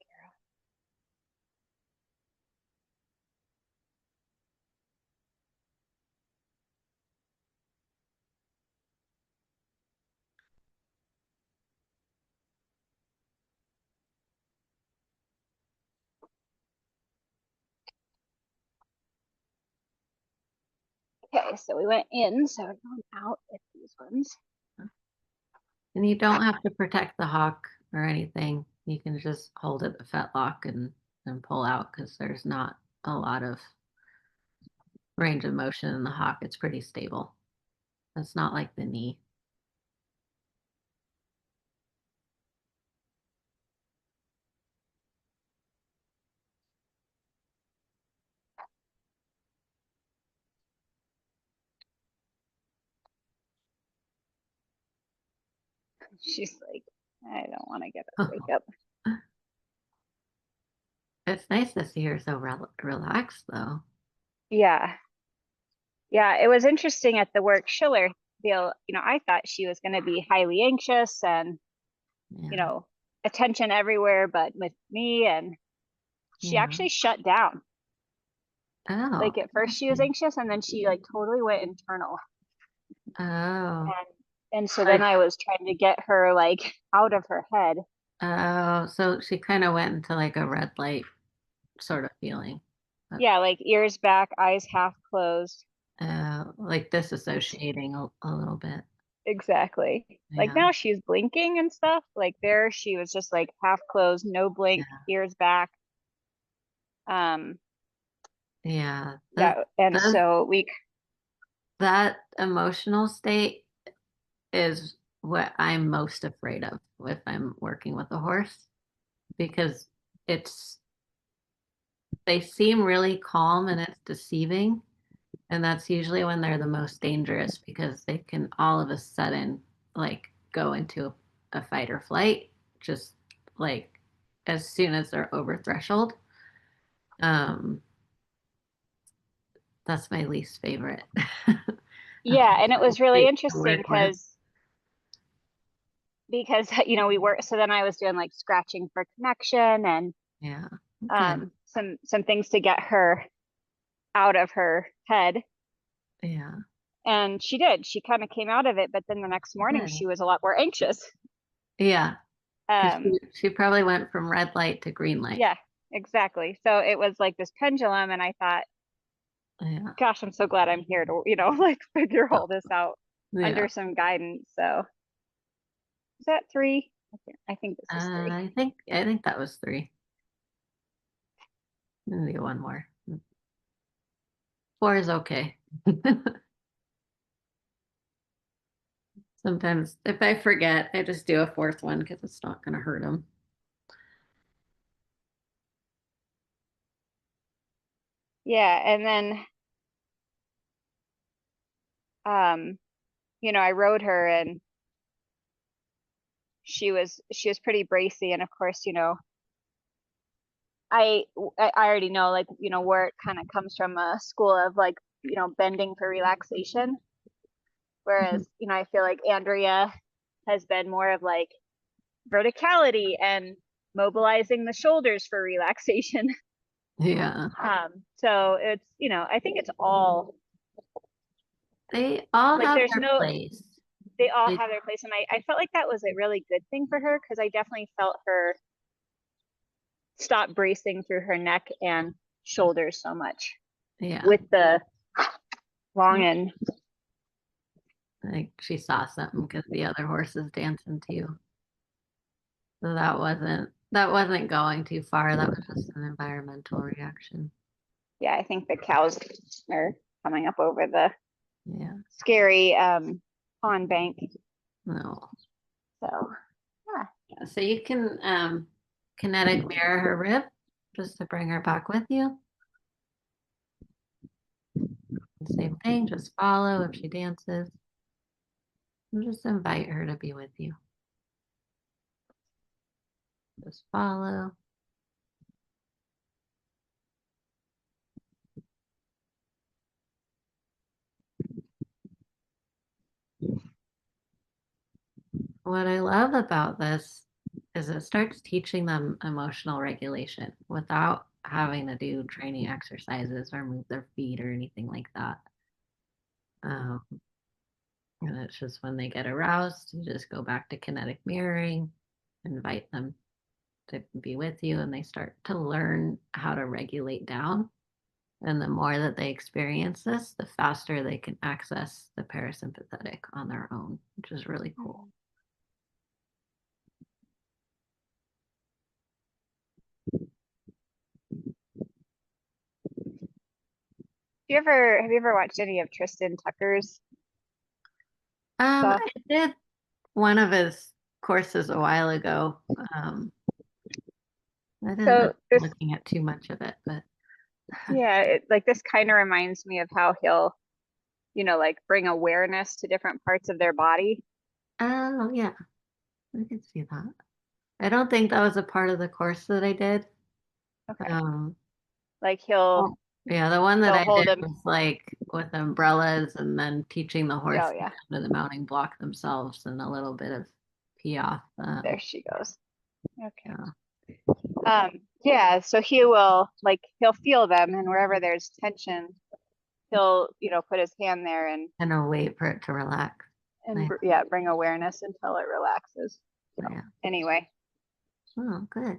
girl. Okay, so we went in, so we're going out with these ones. and you don't have to protect the hawk or anything. You can just hold it the fetlock and pull out because there's not a lot of range of motion in the hawk. It's pretty stable. It's not like the knee. She's like, I don't want to get up, wake up. It's nice to see her so relaxed, though. Yeah. Yeah, it was interesting at the work Schiller deal, I thought she was going to be highly anxious and, you Yeah, know, attention everywhere but with me, and she yeah. actually shut down. Oh, Like at first she was interesting. anxious and then she like totally went internal. Oh, And and so then like, I was trying to get her like out of her head. oh, so she kind of went into like a red light sort of feeling, but Yeah, like ears back, eyes half closed. like And s disassociating a little bit. exactly. Like Yeah, now she's blinking and stuff. Like there she was just like half closed, no blink, yeah, ears back. Um, yeah. yeah, and Those, so we that emotional state is what I'm most afraid of if I'm working with a horse because it's they seem really calm and it's deceiving. And that's usually when they're the most dangerous because they can all of a sudden like go into a fight or flight just like as soon as they're over threshold. Um, that's my least favorite yeah, and it was really state to interesting work with. because we were so then I was doing like scratching for connection and Yeah. Good. some things to get her out of her head. Yeah. And she did. She kind of came out of it, but then the next morning Good. she was a lot more anxious. Yeah. Because Um, she probably went from red light to green light. yeah, exactly. So it was like this pendulum, and I thought, Yeah. gosh, I'm so glad I'm here to, like figure all this out Yeah. under some guidance. So is that three? I think this is three. I think that was three. Maybe one more. Four is okay. Sometimes if I forget, I just do a fourth one because it's not going to hurt them. Yeah, and then um, I rode her and she was pretty bracy, and of course, I I already know like where it kind of comes from, a school of like bending for relaxation, Mhm. whereas I feel like Andrea has been more of like verticality and mobilizing the shoulders for relaxation. Yeah. So it's I think it's all They all like have there's their no place. they all Like, have their place. And I felt like that was a really good thing for her because I definitely felt her stop bracing through her neck and shoulders so much yeah, with the long and like she saw something because the other horse is dancing too. So that wasn't going too far. That was just an environmental reaction. yeah, I think the cows are coming up over the Yeah. scary pond bank. No. So yeah. Yeah, so you can kinetic mirror her rib just to bring her back with you. Same thing, just follow if she dances. And just invite her to be with you. Just follow. What I love about this is it starts teaching them emotional regulation without having to do training exercises or move their feet or anything like that. Um, and it's just when they get aroused, you just go back to kinetic mirroring, invite them to be with you, and they start to learn how to regulate down. And the more that they experience this, the faster they can access the parasympathetic on their own, which is really cool. Have you ever watched any of Tristan Tucker's stuff? I did one of his courses a while ago. I didn't end So up this, looking at too much of it, but yeah, like this kind of reminds me of how he'll, like bring awareness to different parts of their body. oh yeah, I can see that. I don't think that was a part of the course that I did. Okay. Um, Like he'll oh, yeah, the one that he'll I hold did them. was like with umbrellas and then teaching the horse Oh to yeah, come to the mounting block themselves and a little bit of pee off. there she goes. Okay. Yeah, Yeah, so he'll feel them and wherever there's tension, he'll, put his hand there and I'll wait for it to relax. and Nice. yeah, bring awareness until it relaxes. So Yeah. anyway, Oh, good.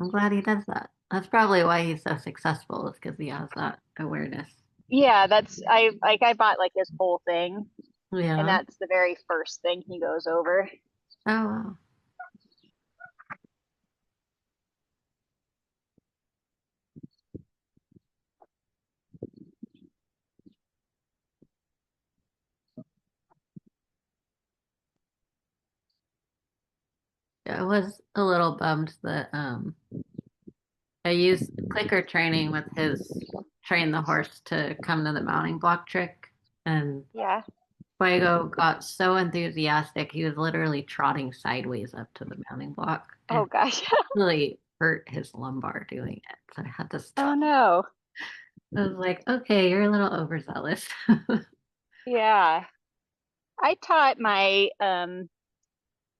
I'm glad he does that. That's probably why he's so successful, is because he has that awareness. yeah, I bought like his whole thing and Yeah. that's the very first thing he goes over. Oh, wow. Yeah, I was a little bummed that I used clicker training with his train the horse to come to the mounting block trick, and Yeah. Fuego got so enthusiastic he was literally trotting sideways up to the mounting block Oh and gosh. really hurt his lumbar doing it. So I had to Oh stop. no. I was like, okay, you're a little overzealous. Yeah. I taught my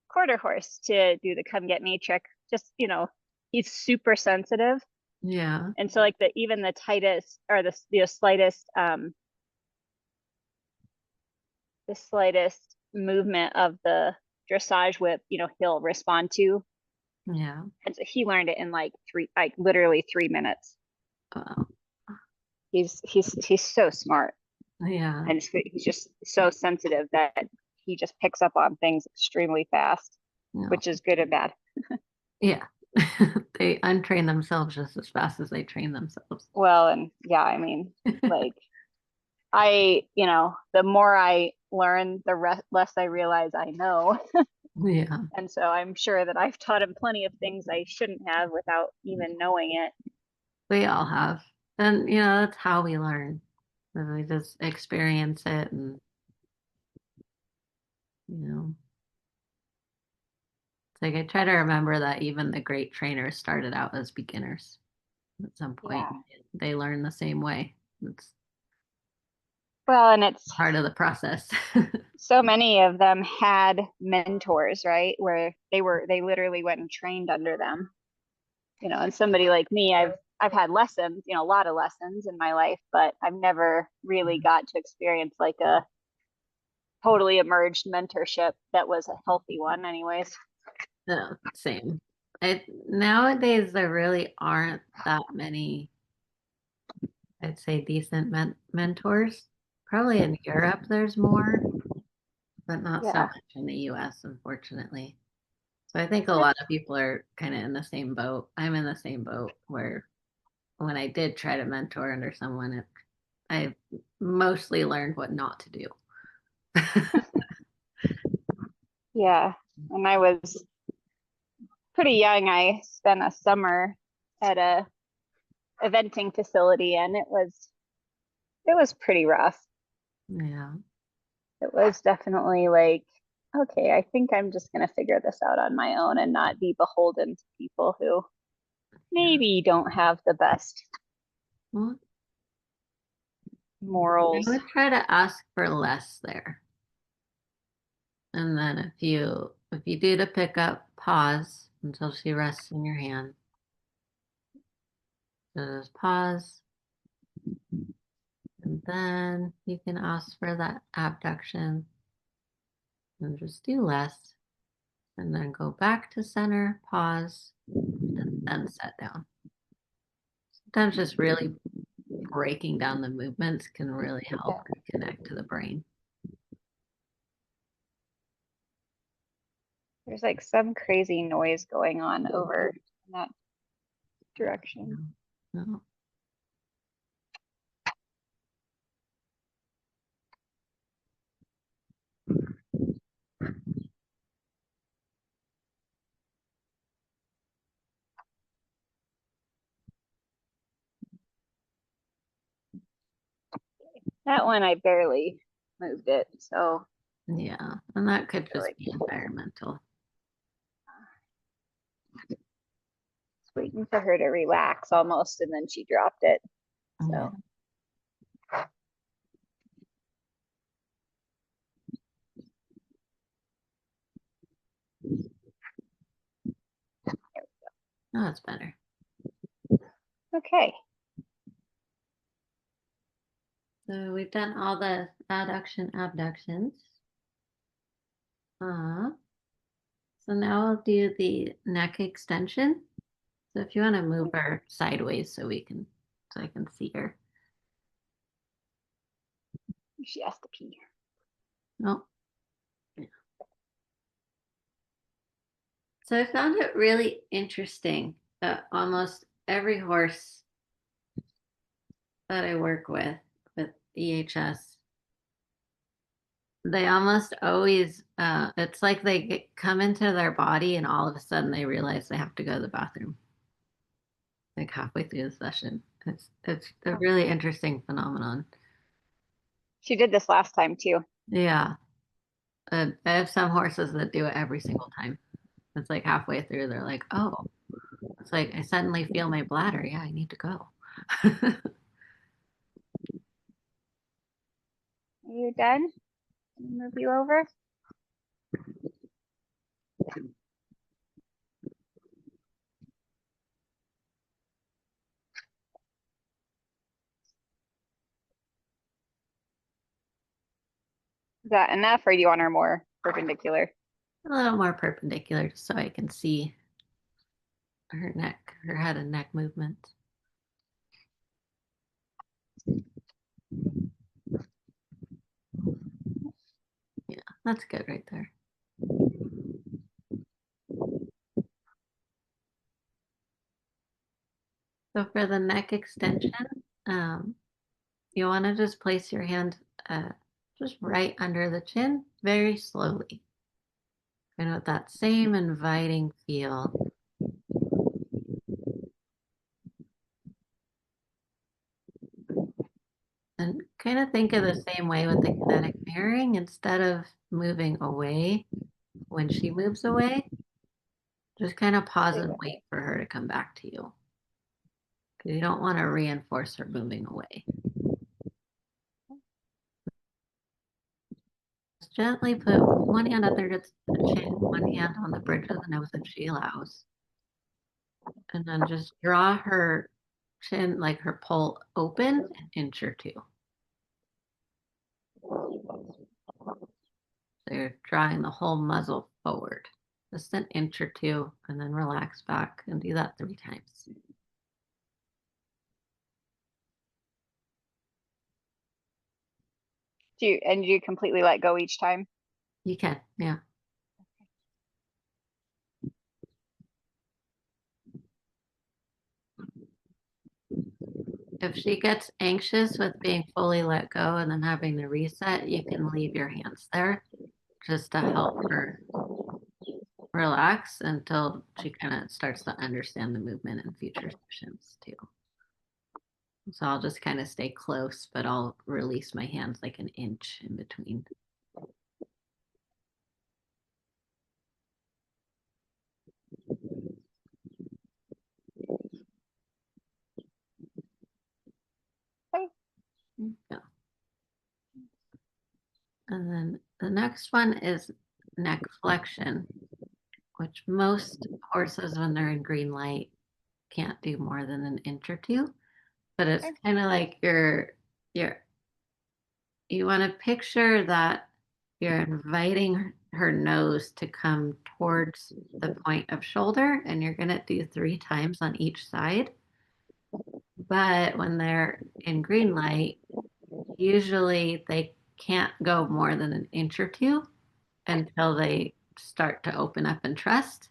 quarter horse to do the come get me trick. Just, he's super sensitive. Yeah, And so like even the tightest or the slightest movement of the dressage whip, he'll respond to. yeah. And so he learned it in like literally 3 minutes. Wow. He's so smart Yeah, and he's just so sensitive that he just picks up on things extremely fast, no, which is good and bad. yeah. They untrain themselves just as fast as they train themselves. Well, and yeah, I mean, like the more I learn, less I realize I know. Yeah, And so I'm sure that I've taught him plenty of things I shouldn't have without even knowing it. we all have. And, that's how we learn. And we just experience it and, you know, it's like I try to remember that even the great trainers started out as beginners at some point. Yeah. They learn the same way. It's Well, and it's part of the process. so many of them had mentors, right? Where they literally went and trained under them. And somebody like me, I've had lessons, a lot of lessons in my life, but I've never really got to experience like a totally emerged mentorship that was a healthy one anyways. No, same. Nowadays there really aren't that many, I'd say, decent mentors. Probably in Europe there's more, but not so Yeah. much in the US, unfortunately. So I think a lot That's of people are kind of in the same boat. I'm in the same boat where when I did try to mentor under someone, I mostly learned what not to do. yeah. And I was pretty young. I spent a summer at a eventing facility and it was pretty rough. Yeah. It was definitely like, okay, I think I'm just gonna figure this out on my own and not be beholden to people who Yeah. maybe don't have the best Well, I morals. would try to ask for less there. And then if you do the pickup, pause until she rests in your hand. So just pause, and then you can ask for that abduction and just do less. And then go back to center, pause, and then set down. Sometimes just really breaking down the movements can really help Yeah. reconnect to the brain. There's like some crazy noise going on over in that direction. No. That one I barely moved it, so Yeah, and that I could feel just like be environmental. just waiting for her to relax almost, and then she dropped it. Yeah. So No, that's better. okay, So we've done all the adduction abductions. Uh, so now I'll do the neck extension. So if you want to move her sideways so I can see her. she has to pee. Oh, yeah. So I found it really interesting that almost every horse that I work with EHS, they almost always, it's like come into their body and all of a sudden they realize they have to go to the bathroom, like halfway through the session. It's a Oh. really interesting phenomenon. She did this last time too. Yeah. I have some horses that do it every single time. It's like halfway through, they're like, oh, it's like I suddenly feel my bladder. Yeah, I need to go. Are you done? Move you over. Is that enough, or do you want her more perpendicular? A little more perpendicular just so I can see her neck, her head and neck movement. Yeah, that's good right there. So for the neck extension, um, you want to just place your hand just right under the chin very slowly. Kind of with that same inviting feel. And kind of think of the same way with the kinetic mirroring. Instead of moving away when she moves away, just kind of pause Stay and with wait it. for her to come back to you. Because you don't want to reinforce her moving away. Just gently put one hand under the chin, one hand on the bridge of the nose if she allows. And then just draw her chin, like her pull open an inch or two. So you're drawing the whole muzzle forward, just an inch or two, and then relax back and do that 3 times. Do you completely let go each time? You can, yeah. If she gets anxious with being fully let go and then having to reset, you can leave your hands there just to help her relax until she kind of starts to understand the movement in future sessions too. So I'll just kind of stay close, but I'll release my hands like an inch in between. Okay. Yeah. And then the next one is neck flexion, which most horses, when they're in green light, can't do more than an inch or two. But it's Okay. kind of like you're you want to picture that you're inviting her nose to come towards the point of shoulder, and you're going to do 3 times on each side. But when they're in green light, usually they can't go more than an inch or two until they start to open up and trust.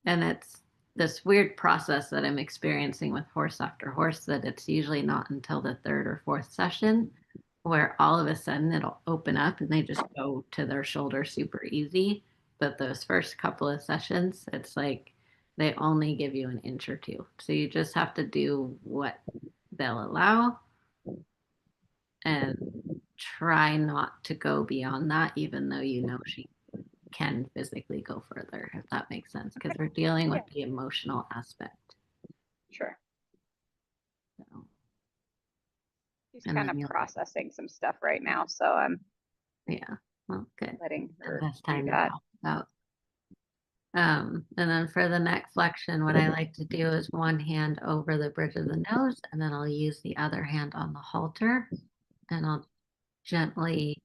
And it's this weird process that I'm experiencing with horse after horse that it's usually not until the third or fourth session where all of a sudden it'll open up and they just go to their shoulder super easy. But those first couple of sessions, it's like they only give you an inch or two. So you just have to do what they'll allow and try not to go beyond that, even though you know she can physically go further, if that makes sense, because we're dealing Yeah, with the emotional aspect. sure. So, She's and kind then of you'll, processing some stuff right now, so I'm yeah, well, good. letting The her best do time to that. talk about. And then for the neck flexion, what I like to do is one hand over the bridge of the nose, and then I'll use the other hand on the halter, and I'll gently,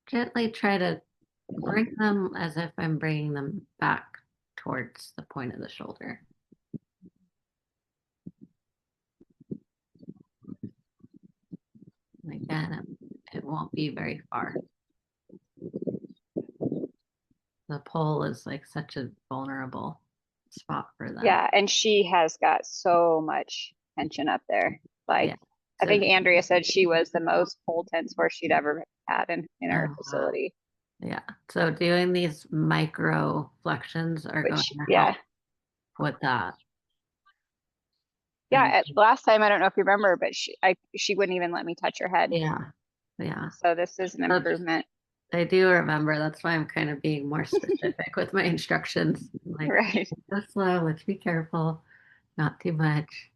gently try to bring them as if I'm bringing them back towards the point of the shoulder. And again, it won't be very far. The pole is like such a vulnerable spot for them. Yeah, and she has got so much tension up there. Yeah. Like I So, think Andrea said she was the most pole tense horse she'd ever had in our oh, wow. facility. Yeah. So doing these micro flexions are going Which to help yeah. with that. Yeah, And last time I don't know if you remember, but she wouldn't even let me touch her head. yeah, yeah. So this is an So improvement. I do remember. That's why I'm kind of being more specific with my instructions. Like, Right. go slow, let's be careful, not too much.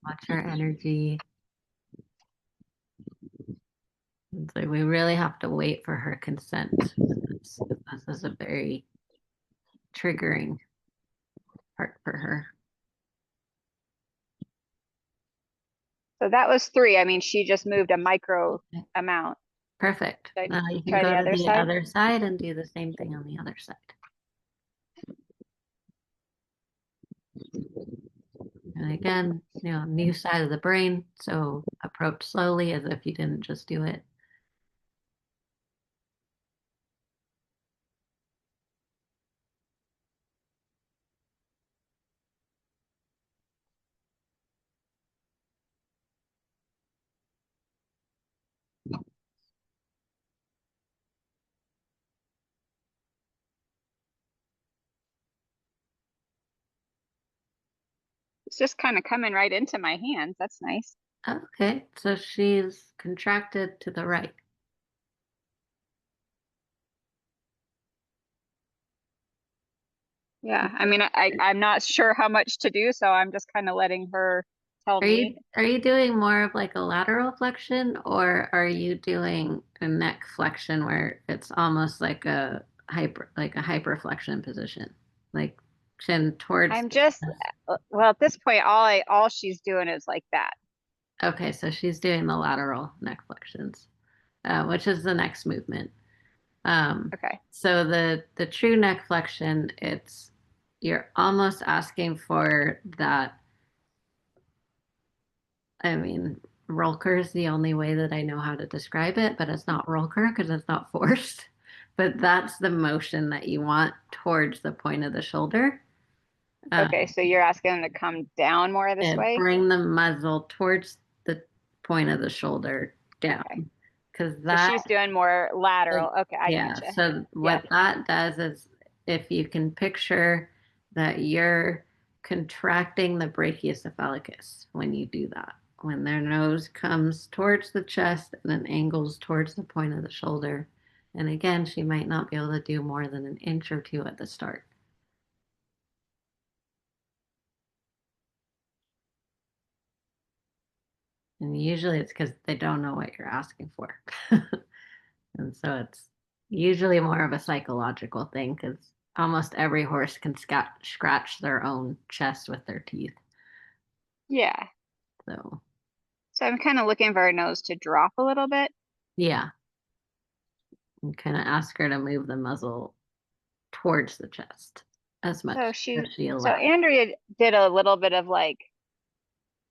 Watch our energy. It's like we really have to wait for her consent with this. This is a very triggering part for her. So that was three. I mean, she just moved a micro Okay, amount. perfect. Should I Now you can try go the to other the side? other side and do the same thing on the other side. And again, new side of the brain. So approach slowly as if you didn't just do it. It's just kind of coming right into my hands. That's nice. Okay, so she's contracted to the right. Yeah. I mean, I'm not sure how much to do, so I'm just kind of letting her tell me. Are you doing more of like a lateral flexion or are you doing a neck flexion where it's almost like a hyperflexion position? Like chin towards I'm just well, at this point, all she's doing is like that. okay, so she's doing the lateral neck flexions. which is the next movement. Um, Okay. so the true neck flexion, it's you're almost asking for that. I mean, rollker is the only way that I know how to describe it, but it's not rollker because it's not forced. But that's the motion that you want towards the point of the shoulder. Okay, so you're asking them to come down more this And way? bring the muzzle towards the point of the shoulder down. Okay. Because So that, she's doing more like, lateral. Okay, I yeah. getcha. So Yeah. what that does is if you can picture that you're contracting the brachiocephalicus when you do that, when their nose comes towards the chest and then angles towards the point of the shoulder. And again, she might not be able to do more than an inch or two at the start. And usually it's because they don't know what you're asking for. And so it's usually more of a psychological thing because almost every horse can scratch their own chest with their teeth. Yeah. So, So I'm kind of looking for her nose to drop a little bit. yeah, and kind of ask her to move the muzzle towards the chest as So much as she so allows. Andrea did a little bit of like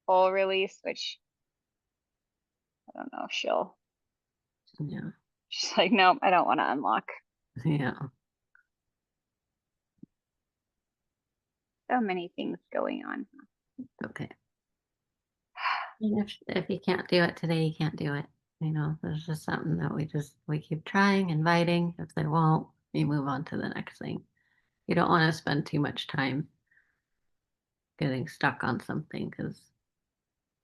full release, which I don't know if Yeah, she's like, nope, I don't want to unlock. yeah, So many things going on. okay. And if you can't do it today, you can't do it. There's just something that we keep trying, inviting. If they won't, we move on to the next thing. You don't want to spend too much time getting stuck on something because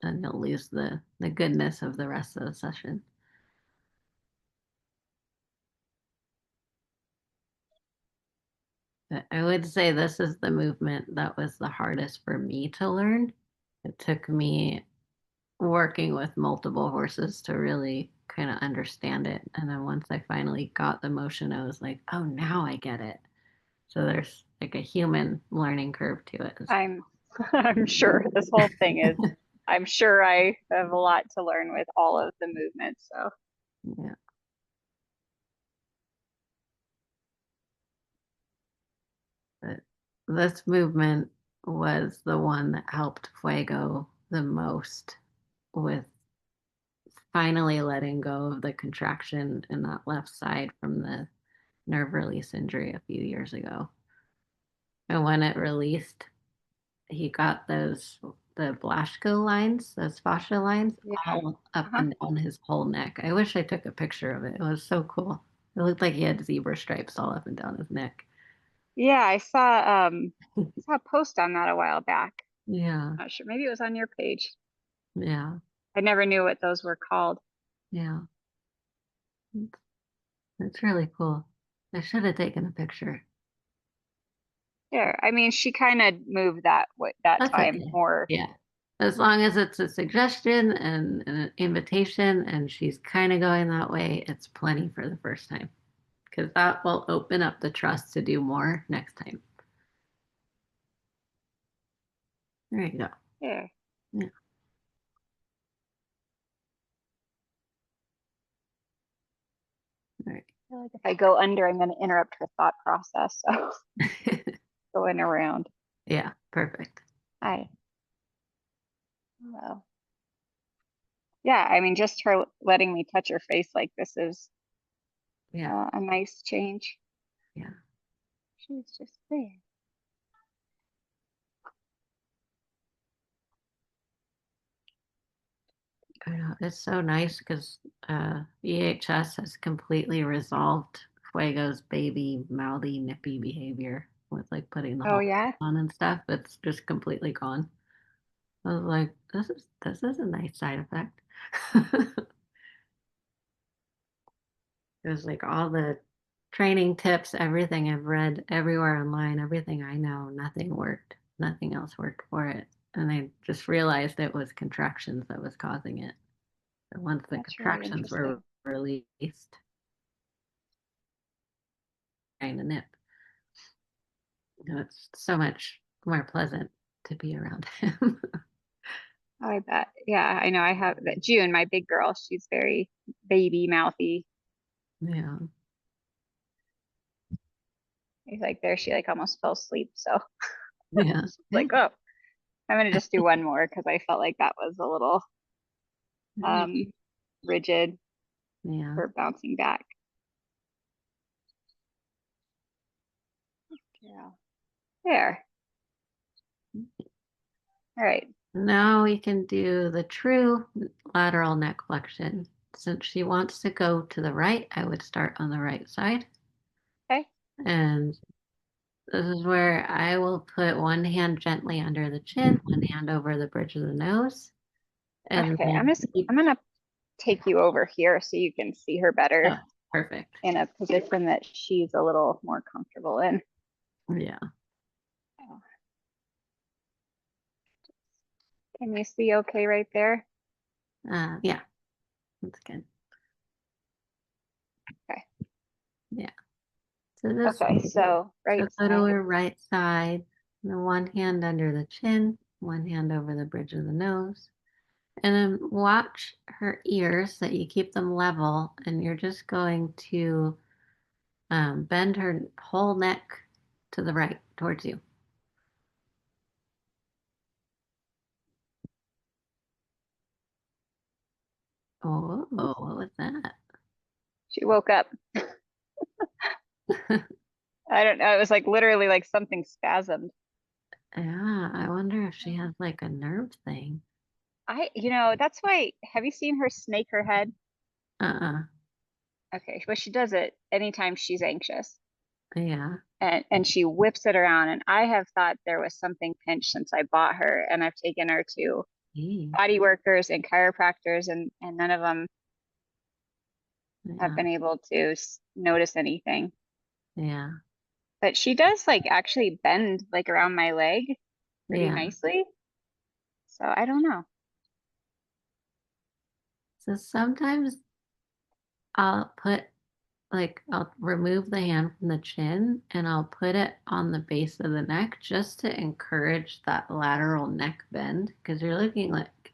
then you'll lose the goodness of the rest of the session. But I would say this is the movement that was the hardest for me to learn. It took me working with multiple horses to really kind of understand it. And then once I finally got the motion, I was like, oh, now I get it. So there's like a human learning curve to it as I'm I'm sure this whole thing is well. I'm sure I have a lot to learn with all of the movements. So Yeah. But this movement was the one that helped Fuego the most with finally letting go of the contraction in that left side from the nerve release injury a few years ago. And when it released, he got the Blaschko lines, those fascia lines, yeah. all up Uh-huh. and down his whole neck. I wish I took a picture of it. It was so cool. It looked like he had zebra stripes all up and down his neck. Yeah, I saw a post on that a while back. Yeah, Not sure. Maybe it was on your page. yeah, I never knew what those were called. yeah. It's really cool. I should have taken a picture. Yeah, I mean, she kind of moved that That's time okay. more. Yeah. As long as it's a suggestion and an invitation and she's kind of going that way, it's plenty for the first time because that will open up the trust to do more next time. There you go. Yeah. Yeah. All right. I feel like if I go under, I'm going to interrupt her thought process. So going around. Yeah. Perfect. Hi. Hello. Yeah, I mean, just her letting me touch her face like this is Yeah. a nice change. Yeah. She's just there. I know. It's so nice because EHS has completely resolved Fuego's baby mouthy nippy behavior with like putting the Oh, whole yeah? on and stuff. It's just completely gone. I was like, this is a nice side effect. It was like all the training tips, everything I've read everywhere online, everything I know, nothing worked. Nothing else worked for it. And I just realized it was contractions that was causing it. And once the That's really contractions were interesting. released, trying to nip. It's so much more pleasant to be around him. Oh, I bet. Yeah, I know I have that. June, my big girl, she's very baby mouthy. Yeah. He's like there, she like almost fell asleep. So Yeah. it's like, oh, I'm gonna just do one more because I felt like that was a little Yeah. um rigid Yeah. for bouncing back. Yeah. There. All right. Now we can do the true lateral neck flexion. Since she wants to go to the right, I would start on the right side. Okay. And this is where I will put one hand gently under the chin, one hand over the bridge of the nose, and Okay. then keep, I'm gonna take you over here so you can see her better oh, perfect. in a position that she's a little more comfortable in. Yeah. Can you see okay right there? Yeah, that's good. Okay. Yeah. So just Okay, so so right go to side. her right side, and then one hand under the chin, one hand over the bridge of the nose. And then watch her ears that you keep them level, and you're just going to bend her whole neck to the right towards you. Oh, what was that? She woke up. I don't know. It was like literally like something spasmed. Yeah, I wonder if she has like a nerve thing. That's why, have you seen her snake her head? Uh-uh. Okay, well, she does it anytime she's anxious. Yeah. And she whips it around. And I have thought there was something pinched since I bought her, and I've taken her to Gee. body workers and chiropractors, and none of them have Yeah. been able to notice anything. Yeah. But she does like actually bend like around my leg pretty Yeah. nicely. So I don't know. So sometimes I'll remove the hand from the chin and I'll put it on the base of the neck just to encourage that lateral neck bend because you're looking like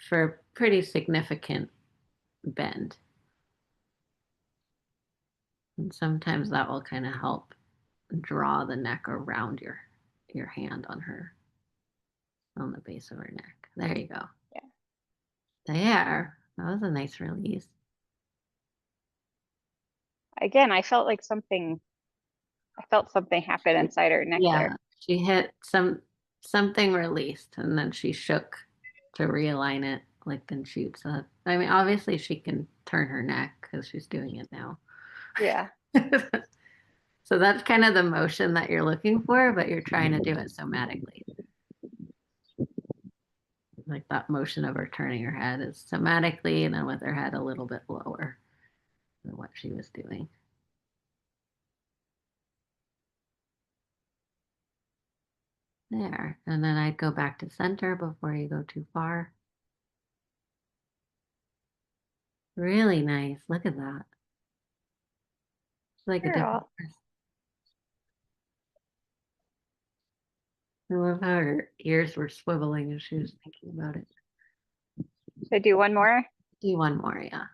for a pretty significant bend. And sometimes that will kind of help draw the neck around your hand on the base of her neck. There you go. Yeah. There. That was a nice release. Again, I felt something happen inside her neck there. Yeah, she hit something released and then she shook to realign it like then shoots up. I mean, obviously she can turn her neck because she's doing it now. Yeah. So that's kind of the motion that you're looking for, but you're trying to do it somatically. Like that motion of her turning her head is somatically and then with her head a little bit lower than what she was doing. There. And then I'd go back to center before you go too far. Really nice. Look at that. It's like a different Girl. person. I love how her ears were swiveling as she was thinking about it. Should I do one more? Do one more, yeah.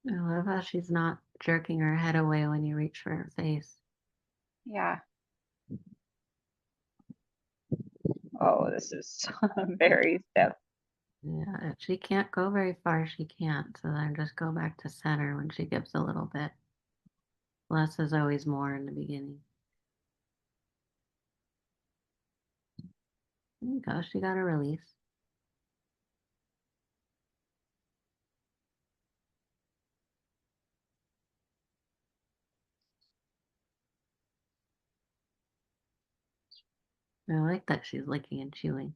I love how she's not jerking her head away when you reach for her face. Yeah. Oh, this is very stiff. Yeah, if she can't go very far, she can't. So then just go back to center when she gives a little bit. Less is always more in the beginning. There you go. She got a release. I like that she's licking and chewing.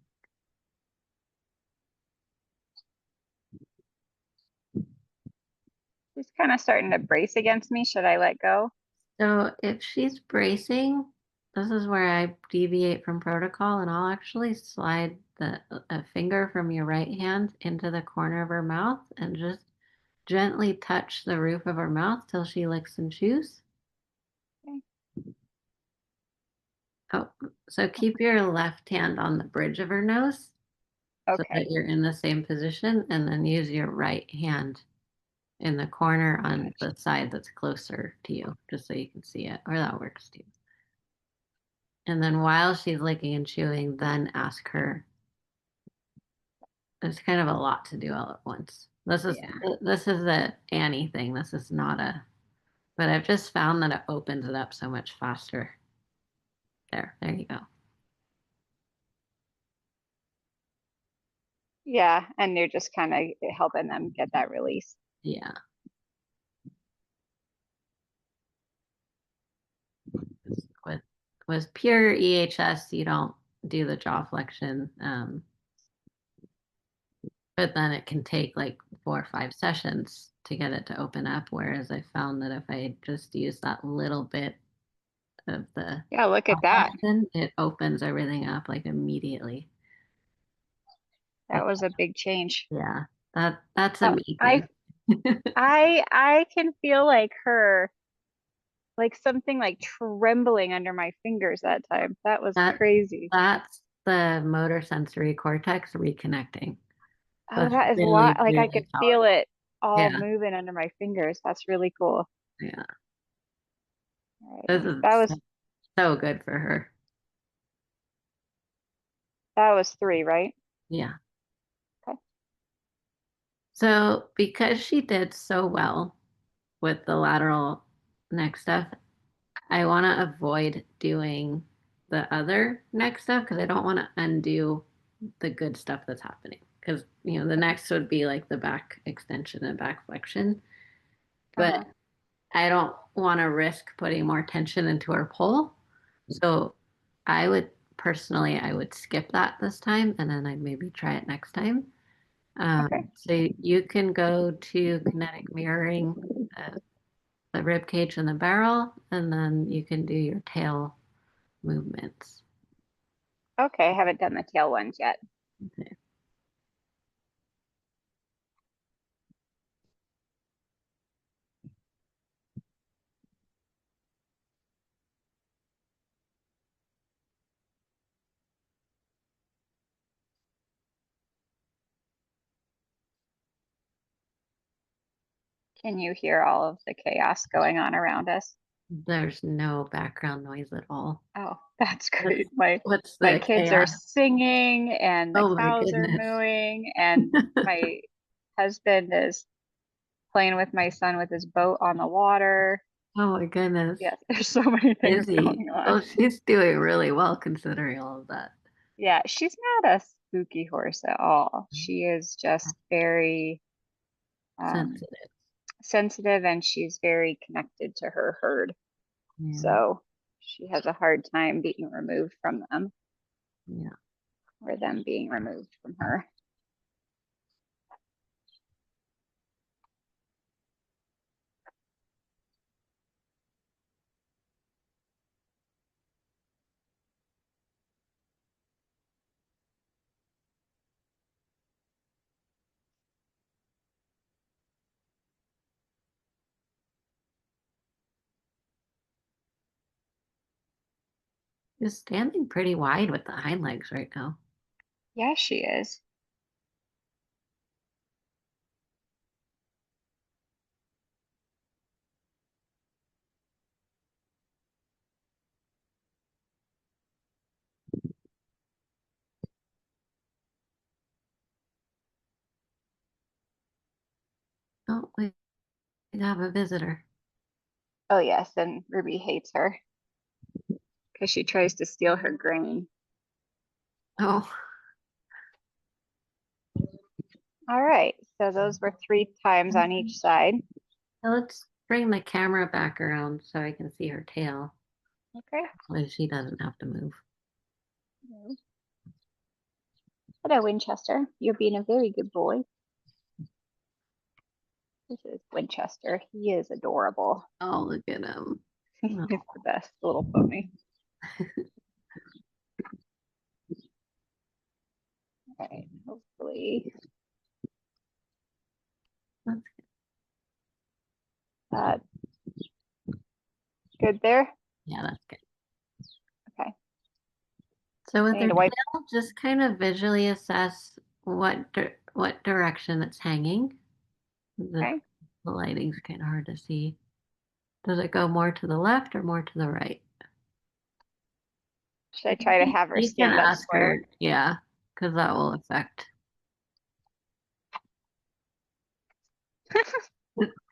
She's kind of starting to brace against me. Should I let go? So if she's bracing, this is where I deviate from protocol and I'll actually slide a finger from your right hand into the corner of her mouth and just gently touch the roof of her mouth till she licks and chews. Okay. Oh, so keep your left hand on the bridge of her nose so Okay. that you're in the same position and then use your right hand in the corner on Gotcha. the side that's closer to you, just so you can see it, or that works too. And then while she's licking and chewing, then ask her. It's kind of a lot to do all at once. Yeah. This is the Annie thing. This is not a, but I've just found that it opens it up so much faster. There you go. Yeah. And you're just kind of helping them get that release. Yeah. With pure EHS, you don't do the jaw flexion. But then it can take like 4 or 5 sessions to get it to open up. Whereas I found that if I just use that little bit of the Yeah. Look at that. flexion, it opens everything up like immediately. That was a big change. Yeah, that's Uh, I, amazing. I can feel like her, like something like trembling under my fingers that time. That was That crazy. that's the motor sensory cortex reconnecting. So Oh, it's that is why, really, like I really could feel powerful. it all Yeah, moving under my fingers. That's really cool. yeah. This Alrighty. is so good for her. That was three, right? Yeah. Okay. So because she did so well with the lateral neck stuff, I want to avoid doing the other neck stuff because I don't want to undo the good stuff that's happening. Because, the next would be like the back extension and back flexion. But Uh-huh. I don't want to risk putting more tension into her pull. So I would personally, I would skip that this time and then I'd maybe try it next time. Okay. So you can go to kinetic mirroring the rib cage and the barrel, and then you can do your tail movements. Okay. I haven't done the tail ones yet. Okay. Can you hear all of the chaos going on around us? There's no background noise at all. Oh, that's What's great. My what's the kids are chaos? singing and the Oh my cows are goodness. mooing and my husband is playing with my son with his boat on the water. Oh my goodness. Yes, there's so many things Busy. going on. Oh, she's doing really well considering all of that. Yeah, she's not a spooky horse at all. She is just very um, Sensitive. sensitive and she's very connected to her herd. Yeah. So she has a hard time being removed from them Yeah. or them being removed from her. She's standing pretty wide with the hind legs right now. Yeah, she is. Oh, we have a visitor. Oh, yes. And Ruby hates her because she tries to steal her grain. Oh, All right. So those were 3 times on each side. so let's bring the camera back around so I can see her tail. Okay. So she doesn't have to move. Hello, Winchester. You're being a very good boy. This is Winchester. He is adorable. Oh, look at him. He's Oh, the best little pony. All right. Hopefully, that's uh, good there. Yeah, that's good. Okay. So I with need her to wipe. tail, just kind of visually assess what direction it's hanging. The, Okay. the lighting's kind of hard to see. Does it go more to the left or more to the right? Should I try to have her You can stand up ask square? her, yeah, because that will affect.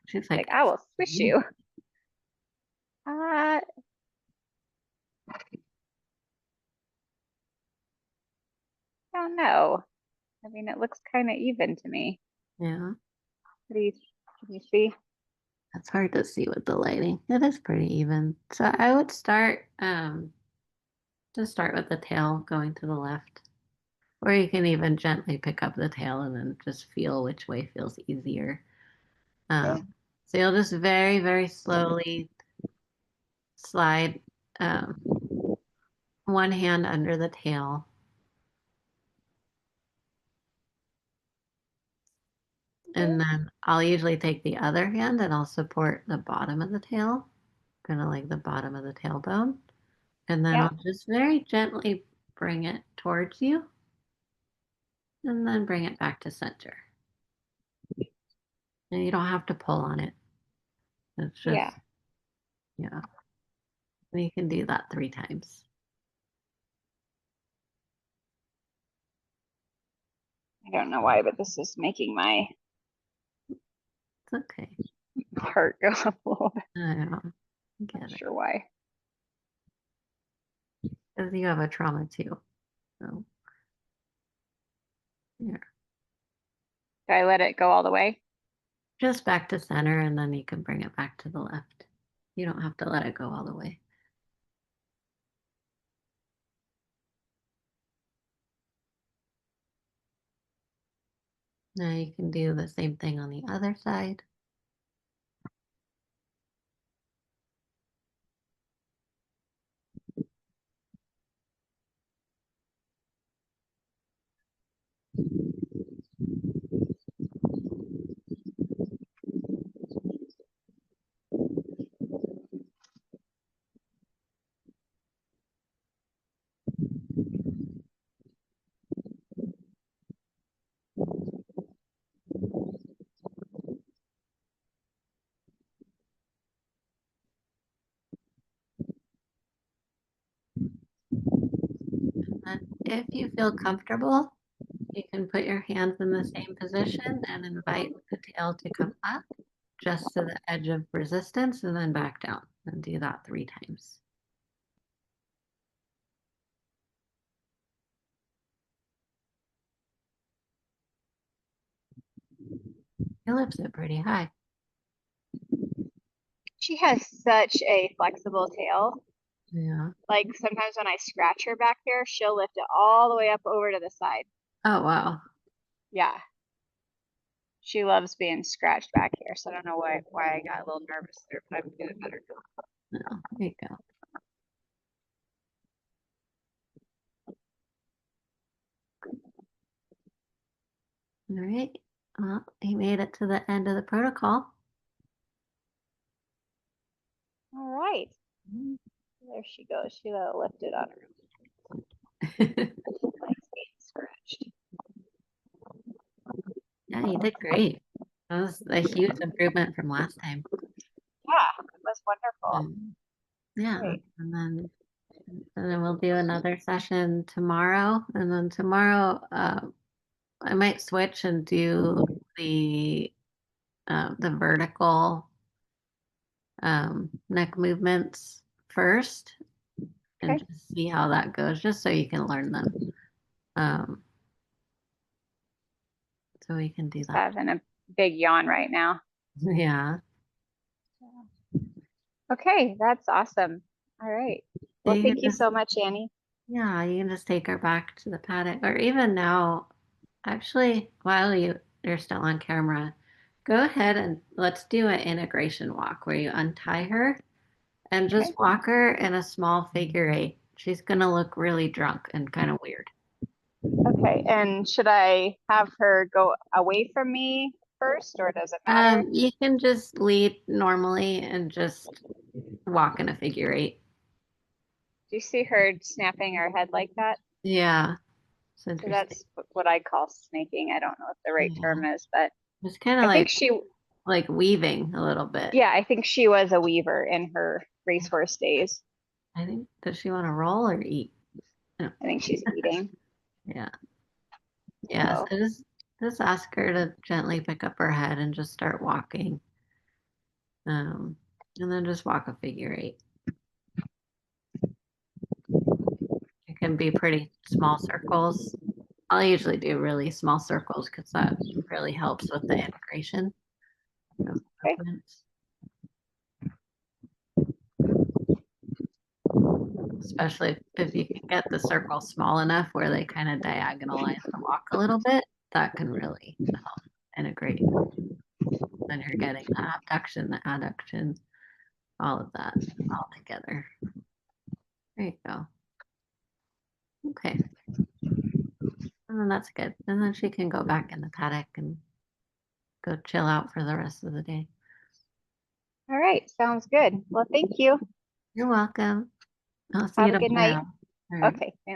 She's Like, like, I will swish you. I don't know. I mean, it looks kind of even to me. yeah, What do you, can you see? that's hard to see with the lighting. It is pretty even. So I would just start with the tail going to the left. Or you can even gently pick up the tail and then just feel which way feels easier. Okay. So you'll just very, very slowly slide um, one hand under the tail. Okay. And then I'll usually take the other hand and I'll support the bottom of the tail, kind of like the bottom of the tailbone. And then Yeah. I'll just very gently bring it towards you and then bring it back to center. And you don't have to pull on it. It's Yeah. just, yeah. And you can do that 3 times. I don't know why, but this is making my It's okay. heart go up a little bit. I know. I Not get it. sure why. Because you have a trauma too. So, yeah. Do I let it go all the way? Just back to center and then you can bring it back to the left. You don't have to let it go all the way. Now you can do the same thing on the other side. And if you feel comfortable, you can put your hands in the same position and invite the tail to come up just to the edge of resistance and then back down and do that 3 times. He lifts it pretty high. She has such a flexible tail. Yeah. Like sometimes when I scratch her back here, she'll lift it all the way up over to the side. Oh, wow. Yeah. She loves being scratched back here. So I don't know why I got a little nervous there, but I'm doing better. No, there you go. All right. Well, he made it to the end of the protocol. All right. There she goes. She lifted on her legs being scratched. Yeah, you did great. That was a huge improvement from last time. Yeah, it was wonderful. Yeah, Great. and then we'll do another session tomorrow, and then tomorrow I might switch and do the vertical neck movements first, and Okay. just see how that goes, just so you can learn them. Um, so we can do Just that. having a big yawn right now. Yeah. Okay, that's awesome. All right. So Well, you thank can you just, so much, Annie. yeah, you can just take her back to the paddock, or even now, actually, while you're still on camera, go ahead and let's do an integration walk where you untie her and Okay. just walk her in a small figure eight. She's gonna look really drunk and kind of weird. Okay. And should I have her go away from me first, or does it matter? You can just lead normally and just walk in a figure eight. Do you see her snapping her head like that? Yeah, it's So interesting. that's what I call snaking. I don't know what the right Yeah, term is, but it's kind of I think she, like weaving a little bit. yeah, I think she was a weaver in her racehorse days. I think, does she want to roll or eat? No. I think she's eating. Yeah. Yeah. So So, just ask her to gently pick up her head and just start walking. Um, and then just walk a figure eight. It can be pretty small circles. I'll usually do really small circles because that really helps with the integration of okay. movements. Especially if you can get the circle small enough where they kind of diagonalize the walk a little bit, that can really help integrate. Then you're getting the abduction, the adduction, all of that all together. There you go. Okay. And then that's good. And then she can go back in the paddock and go chill out for the rest of the day. All right. Sounds good. Well, thank you. You're welcome. I'll see you Have a good night. tomorrow. All right. Okay.